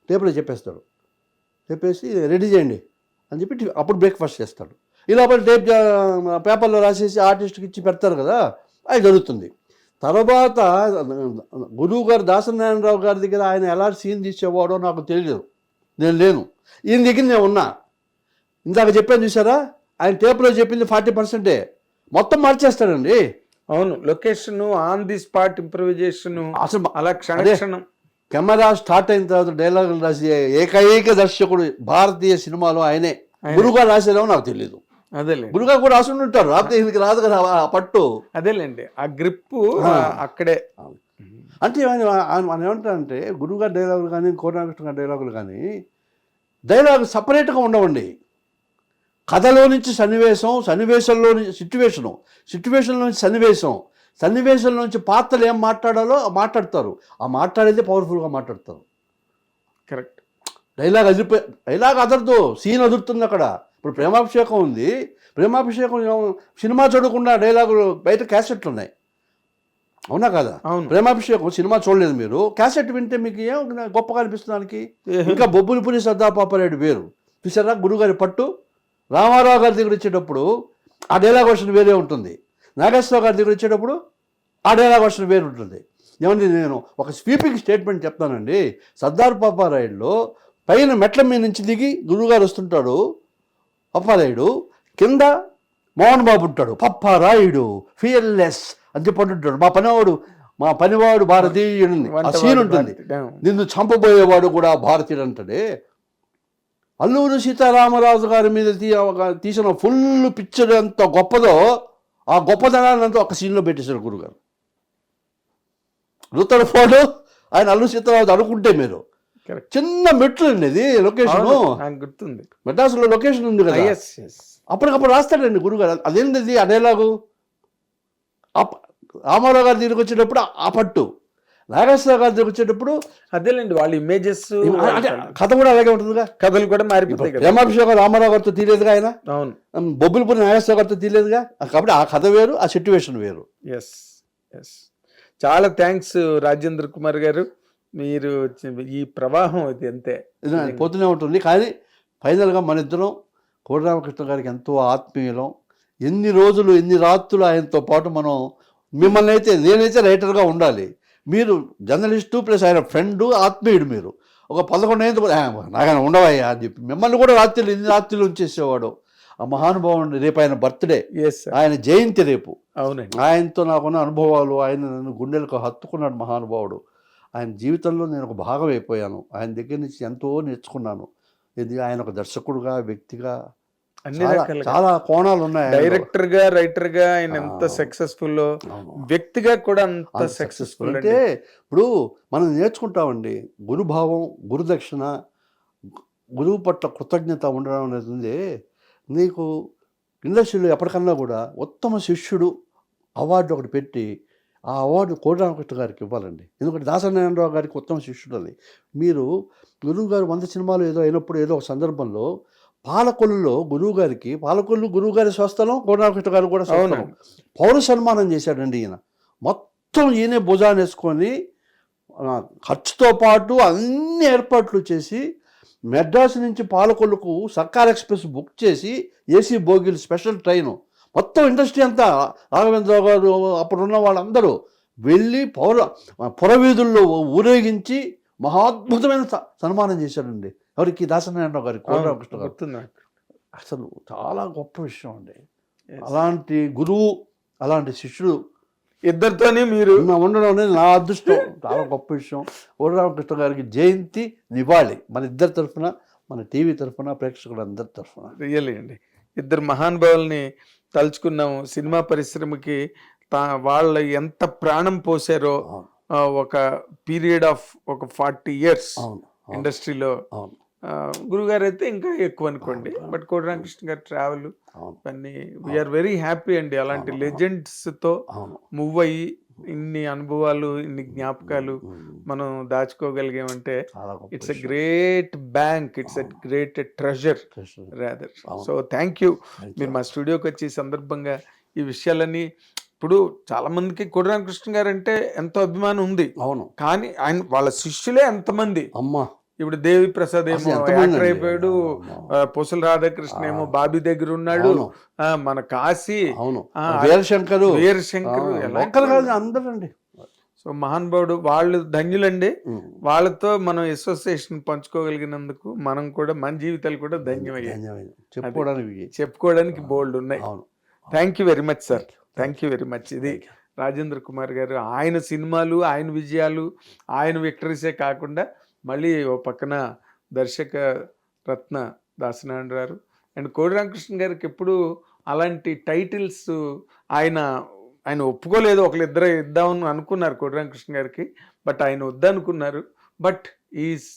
టేప్లో చెప్పేస్తాడు. చెప్పేసి రెడీ చేయండి అని చెప్పి అప్పుడు బ్రేక్ఫాస్ట్ చేస్తాడు. ఇలా టేప్ పేపర్లో రాసేసి ఆర్టిస్ట్కి ఇచ్చి పెడతారు కదా, అది జరుగుతుంది. తర్వాత గురువు గారు దాసనారాయణరావు గారి దగ్గర ఆయన ఎలా సీన్ తీసేవాడో నాకు తెలియదు, నేను లేను. ఈయన దగ్గర నేను ఉన్నా. ఇందాక చెప్పాను చూసారా, ఆయన టేపులో చెప్పింది 40%, మొత్తం మార్చేస్తాడండి. అవును, location on the spot improvisation, అసలు అలా క్షణక్షణం. కెమెరా స్టార్ట్ అయిన తర్వాత డైలాగులు రాసి ఏకైక దర్శకుడు భారతీయ సినిమాలో ఆయనే. గురువుగారు రాసేదేమో నాకు తెలియదు, అదేలే గురువుగారు కూడా రాసి ఉంటారు, రాకపోతే ఈయనకి రాదు కదా ఆ పట్టు. అదేలేండి, ఆ గ్రిప్పు అక్కడే. అంటే మనం ఏమంటారంటే గురువుగారి డైలాగులు కానీ కోటరామకృష్ణ గారి డైలాగులు కానీ డైలాగ్ సపరేట్గా ఉండవండి. కథలో నుంచి సన్నివేశం, సన్నివేశంలో నుంచి సిచ్యువేషన్లో నుంచి సన్నివేశం నుంచి పాత్రలు ఏం మాట్లాడాలో మాట్లాడతారు. ఆ మాట్లాడేది పవర్ఫుల్గా మాట్లాడతారు. కరెక్ట్. డైలాగ్ అదరదు, సీన్ అదురుతుంది అక్కడ. ఇప్పుడు ప్రేమాభిషేకం ఉంది, ప్రేమాభిషేకం సినిమా చూడకుండా డైలాగులు బయట క్యాసెట్లు ఉన్నాయి, అవునా కదా? ప్రేమాభిషేకం సినిమా చూడలేదు మీరు, క్యాసెట్ వింటే మీకు ఏం గొప్పగా అనిపిస్తున్నానికి. ఇంకా బొబ్బులిపురి సర్దాపాపరాయుడు వేరు చూసారా, గురుగారి పట్టు. రామారావు గారి దగ్గర వచ్చేటప్పుడు ఆ డైలాగ్ వర్షన్ వేరే ఉంటుంది, నాగేశ్వరరావు గారి దగ్గర వచ్చేటప్పుడు ఆ డైలాగ్ వర్షన్ వేరు ఉంటుంది. ఏమంటే నేను ఒక స్వీపింగ్ స్టేట్మెంట్ చెప్తానండి. సర్దార్ పాపారాయుడులో పైన మెట్ల మీద నుంచి దిగి గురువుగారు వస్తుంటాడు పాపారాయుడు, కింద మోహన్ బాబు ఉంటాడు, పప్పారాయుడు ఫియర్లెస్ అని చెప్పంటుంటాడు. మా పనివాడు భారతీయుడు ఆ సీన్ ఉంటుంది. నిన్ను చంపబోయేవాడు కూడా భారతీయుడు అంటాడే. అల్లూరి సీతారామరాజు గారి మీద తీసిన ఫుల్ పిక్చర్ ఎంత గొప్పదో ఆ గొప్పదనాన్ని అంతా ఒక సీన్లో పెట్టేశారు గురుగారు. రుతడు ఫోటో ఆయన అల్లూరి సీతారామరాజు అనుకుంటే మీరు చిన్న మెట్లు అండి ఇది లొకేషన్, గుర్తుంది, మెడ్రాస్లో లొకేషన్ ఉంది కదా, అప్పటికప్పుడు రాస్తాడండి గురుగారు. అదేంటిది ఆ డైలాగు. రామారావు గారి దగ్గరికి వచ్చేటప్పుడు ఆ పట్టు, నాగేశ్వరరావు గారి దగ్గర వచ్చేటప్పుడు అదేలేండి వాళ్ళ ఇమేజెస్, కథ కూడా అలాగే ఉంటుందిగా, కథలు కూడా మారిపోతాయి. ప్రేమాభిషేకం రామారావు గారితో తీయలేదుగా ఆయన, అవును, బొబ్బిలిపురి నాగేశ్వరరావు గారితో తీయలేదుగా. కాబట్టి ఆ కథ వేరు, ఆ సిట్యువేషన్ వేరు. Yes yes. చాలా థ్యాంక్స్ రాజేంద్ర కుమార్ గారు, మీరు ఈ ప్రవాహం ఇది అంతే పోతూనే ఉంటుంది. కానీ ఫైనల్గా మన ఇద్దరం కోటరామకృష్ణ గారికి ఎంతో ఆత్మీయులం. ఎన్ని రోజులు ఎన్ని రాత్రులు ఆయనతో పాటు మనం, మిమ్మల్ని అయితే నేనైతే రైటర్గా ఉండాలి, మీరు జర్నలిస్టు ప్లస్ ఆయన ఫ్రెండు ఆత్మీయుడు. మీరు ఒక 11 అయింది నాకైనా ఉండవయ్యా అని చెప్పి మిమ్మల్ని కూడా రాత్రులు ఎన్ని రాత్రులు ఉంచేసేవాడు. ఆ మహానుభావుని రేపు ఆయన బర్త్డే, ఆయన జయంతి రేపు. అవునండి, ఆయనతో నాకున్న అనుభవాలు, ఆయన నన్ను గుండెలకు హత్తుకున్నాడు మహానుభావుడు. ఆయన జీవితంలో నేను ఒక భాగం అయిపోయాను. ఆయన దగ్గర నుంచి ఎంతో నేర్చుకున్నాను. ఇది ఆయన ఒక దర్శకుడుగా, వ్యక్తిగా చాలా కోణాలు ఉన్నాయి. డైరెక్టర్ గా, రైటర్ గా ఆయన ఎంత సక్సెస్ఫుల్, వ్యక్తిగా కూడా అంత సక్సెస్ఫుల్. అంటే ఇప్పుడు మనం నేర్చుకుంటామండి గురుభావం, గురుదక్షిణ, గురువు పట్ల కృతజ్ఞత ఉండడం అనేది ఉంది. నీకు ఇండస్ట్రీలో ఎప్పటికన్నా కూడా ఉత్తమ శిష్యుడు అవార్డు ఒకటి పెట్టి ఆ అవార్డు కోటరామకృష్ణ గారికి ఇవ్వాలండి. ఎందుకంటే దాసనారాయణరావు గారికి ఉత్తమ శిష్యుడు అది. మీరు గురువు గారు 100 సినిమాలు ఏదో అయినప్పుడు ఏదో ఒక సందర్భంలో పాలకొల్లులో గురువు గారి స్వస్థలం, కోటరామకృష్ణ గారు కూడా స్వస్థలం, పౌర సన్మానం చేశాడండి ఈయన. మొత్తం ఈయనే భుజాన్ని వేసుకొని ఖర్చుతో పాటు అన్ని ఏర్పాట్లు చేసి మెడ్రాస్ నుంచి పాలకొల్లుకు సర్కార్ ఎక్స్ప్రెస్ బుక్ చేసి ఏసీ బోగీలు స్పెషల్ ట్రైను, మొత్తం ఇండస్ట్రీ అంతా రాఘవేంద్రరావు గారు అప్పుడున్న వాళ్ళందరూ వెళ్ళి పురవీధుల్లో ఊరేగించి మహాద్భుతమైన సన్మానం చేశాడండి. ఎవరికి? దాసనారాయణరావు గారికి, కోటరామకృష్ణ గారు. అసలు చాలా గొప్ప విషయం అండి. అలాంటి గురువు, అలాంటి శిష్యుడు ఇద్దరితోనే మీరు ఉండడం అనేది నా అదృష్టం. చాలా గొప్ప విషయం. కోటరామకృష్ణ గారికి జయంతి నివాళి మన ఇద్దరి తరఫున, మన టీవీ తరఫున, ప్రేక్షకులందరి తరఫున. రియల్లీ అండి, ఇద్దరు మహానుభావుల్ని తలుచుకున్నాము. సినిమా పరిశ్రమకి వాళ్ళు ఎంత ప్రాణం పోసారో, ఒక పీరియడ్ ఆఫ్ ఒక 40 years ఇండస్ట్రీలో. గురుగారు అయితే ఇంకా ఎక్కువ అనుకోండి, బట్ కోటరామకృష్ణ గారి ట్రావెల్ అన్నీ వీఆర్ వెరీ హ్యాపీ అండి. అలాంటి లెజెండ్స్ తో మూవ్ అయ్యి ఇన్ని అనుభవాలు, ఇన్ని జ్ఞాపకాలు మనం దాచుకోగలిగామంటే it's a great bank, it's a great treasure rather. So thank you. మీరు మా స్టూడియోకి వచ్చి ఈ సందర్భంగా ఈ విషయాలన్నీ, ఇప్పుడు చాలా మందికి కోటరామకృష్ణ గారు అంటే ఎంతో అభిమానం ఉంది, అవును, కానీ ఆయన వాళ్ళ శిష్యులే ఎంతమంది, అమ్మా ఇప్పుడు దేవి ప్రసాద్ ఏమో అసలు ఎంతమంది యాక్టర్ అండి? అయిపోయాడు, పుసల రాధాకృష్ణ ఏమో బాబీ దగ్గర ఉన్నాడు, అవును. మన కాశీ, అవును, వీరశంకరు వీరశంకరు, ఒక్కరు కాదు అందరండి. సో మహానుభావుడు, వాళ్ళు ధన్యులండి. వాళ్ళతో మనం అసోసియేషన్ పంచుకోగలిగినందుకు మనం కూడా, మన జీవితాలు కూడా ధన్యమయ్యాయి. చెప్పుకోవడానికి బోల్డ్ ఉన్నాయి. Thank you very much sir, thank you very much. ఇది రాజేంద్ర కుమార్ గారు, ఆయన సినిమాలు, ఆయన విజయాలు, ఆయన విక్టరీసే కాకుండా మళ్ళీ ఓ పక్కన దర్శక రత్న దాసనారాయణ గారు అండ్ కోడి రామకృష్ణ గారికి ఎప్పుడు అలాంటి టైటిల్స్ ఆయన ఒప్పుకోలేదు. ఒకళ్ళిద్దరు ఇద్దామని అనుకున్నారు కోడి రామకృష్ణ గారికి, బట్ ఆయన వద్దనుకున్నారు. But is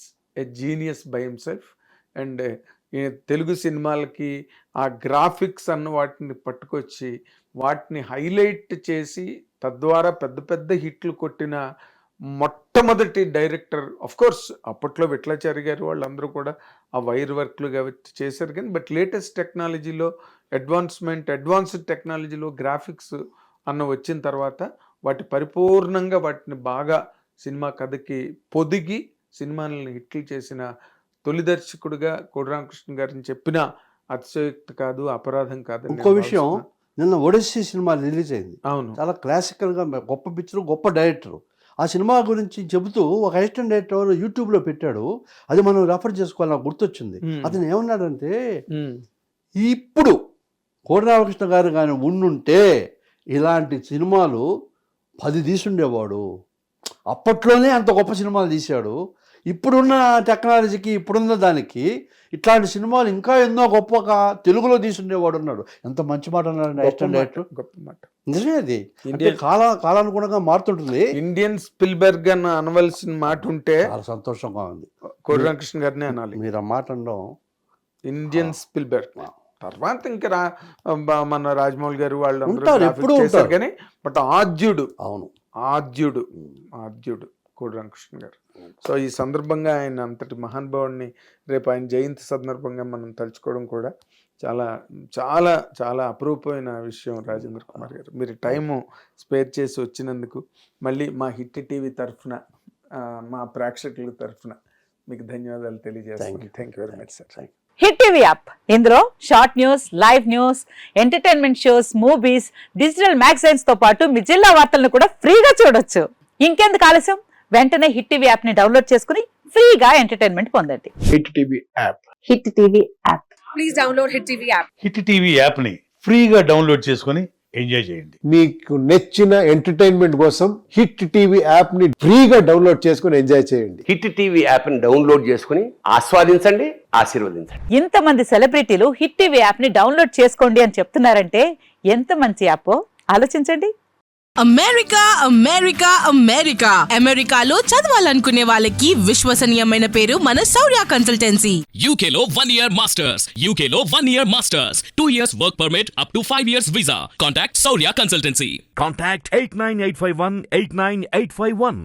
a genius by himself. And Telugu సినిమాలకి ఆ గ్రాఫిక్స్ అన్న వాటిని పట్టుకొచ్చి వాటిని హైలైట్ చేసి తద్వారా పెద్ద పెద్ద హిట్లు కొట్టిన మొట్టమొదటి డైరెక్టర్. ఆఫ్ కోర్స్ అప్పట్లో విట్లాచారి గారు వాళ్ళందరూ కూడా ఆ వైర్ వర్క్లు కాబట్టి చేశారు, కానీ బట్ లేటెస్ట్ టెక్నాలజీలో అడ్వాన్స్డ్ టెక్నాలజీలో గ్రాఫిక్స్ అన్న వచ్చిన తర్వాత వాటి పరిపూర్ణంగా వాటిని బాగా సినిమా కథకి పొదిగి సినిమాలను హిట్లు చేసిన తొలి దర్శకుడిగా కోడి రామకృష్ణ గారిని చెప్పిన అతిశయోక్తి కాదు, అపరాధం కాదు. ఇంకో విషయం, నిన్న ఒడిస్సీ సినిమా రిలీజ్ అయింది. అవును, చాలా క్లాసికల్గా గొప్ప పిక్చర్, గొప్ప డైరెక్టర్. ఆ సినిమా గురించి చెబుతూ ఒక అసిస్టెంట్ డైరెక్టర్ యూట్యూబ్లో పెట్టాడు, అది మనం రెఫర్ చేసుకోవాలి, నాకు గుర్తొచ్చింది. అతను ఏమన్నాడంటే, ఇప్పుడు కోడి రామకృష్ణ గారు కానీ ఉండుంటే ఇలాంటి సినిమాలు 10 తీసుండేవాడు. అప్పట్లోనే అంత గొప్ప సినిమాలు తీశాడు. ఇప్పుడున్న టెక్నాలజీకి, ఇప్పుడున్న దానికి ఇట్లాంటి సినిమాలు ఇంకా ఎన్నో గొప్పగా తెలుగులో తీసుండేవాడు అన్నాడు. ఎంత మంచి మాట అన్నాడు అసిస్టెంట్ డైరెక్టర్. గొప్ప మాట. నిజమే, అది కాలానుగుణంగా మారుతుంటుంది. ఇండియన్ స్పిల్బర్గ్ అని అనవలసిన మాట ఉంటే చాలా సంతోషంగా ఉంది. కోడి రామకృష్ణ గారిని అనాలి. మీరు ఆ మాట అనడం. ఇండియన్ స్పిల్బర్గ్ తర్వాత ఇంకా మన రాజమౌళి గారు వాళ్ళు ఎప్పుడు చేశారు కానీ, బట్ ఆద్యుడు, అవును, ఆద్యుడు కోడి రామకృష్ణ గారు. సో ఈ సందర్భంగా ఆయన అంతటి మహానుభావుడిని రేపు ఆయన జయంతి సందర్భంగా మనం తలుచుకోవడం కూడా చాలా చాలా చాలా అపరూపమైన విషయం. రాజేంద్ర కుమార్ గారు, మీరు టైము స్పేర్ చేసి వచ్చినందుకు మళ్ళీ మా హిట్ టీవీ తరఫున, మా ప్రేక్షకుల తరఫున మీకు ధన్యవాదాలు తెలియజేస్తాను. Thank you very much sir. Hit TV app, ఇందులో short news, live news, entertainment shows, movies, digital magazines తో పాటు మీ జిల్లా వార్తలను కూడా ఫ్రీగా చూడొచ్చు. ఇంకెందుకు ఆలస్యం, వెంటనే హిట్ టీవీ యాప్ ని డౌన్లోడ్ చేసుకుని ఫ్రీగా ఎంటర్టైన్మెంట్ పొందండి. Hit TV app, hit TV app, please download hit TV app. Hit TV app ని ఫ్రీగా డౌన్లోడ్ చేసుకుని ఎంజాయ్ చేయండి. మీకు నచ్చిన ఎంటర్టైన్మెంట్ కోసం హిట్ టీవీ యాప్ ని ఫ్రీగా డౌన్లోడ్ చేసుకుని ఎంజాయ్ చేయండి. హిట్ టీవీ యాప్ ని డౌన్లోడ్ చేసుకుని ఆస్వాదించండి, ఆశీర్వదించండి. ఇంతమంది సెలబ్రిటీలు హిట్ టీవీ యాప్ ని డౌన్లోడ్ చేసుకోండి అని చెప్తున్నారంటే ఎంత మంచి యాప్ ఆలోచించండి. అమెరికా అమెరికా అమెరికా అమెరికాలో చదవాలనుకునే వాళ్ళకి విశ్వసనీయమైన పేరు మన శౌర్య కన్సల్టెన్సీ. UK లో 1 year masters, UK లో 1 year masters, 2 years work permit up to 5 years visa. Contact Saurya Consultancy. Contact 89851 89851.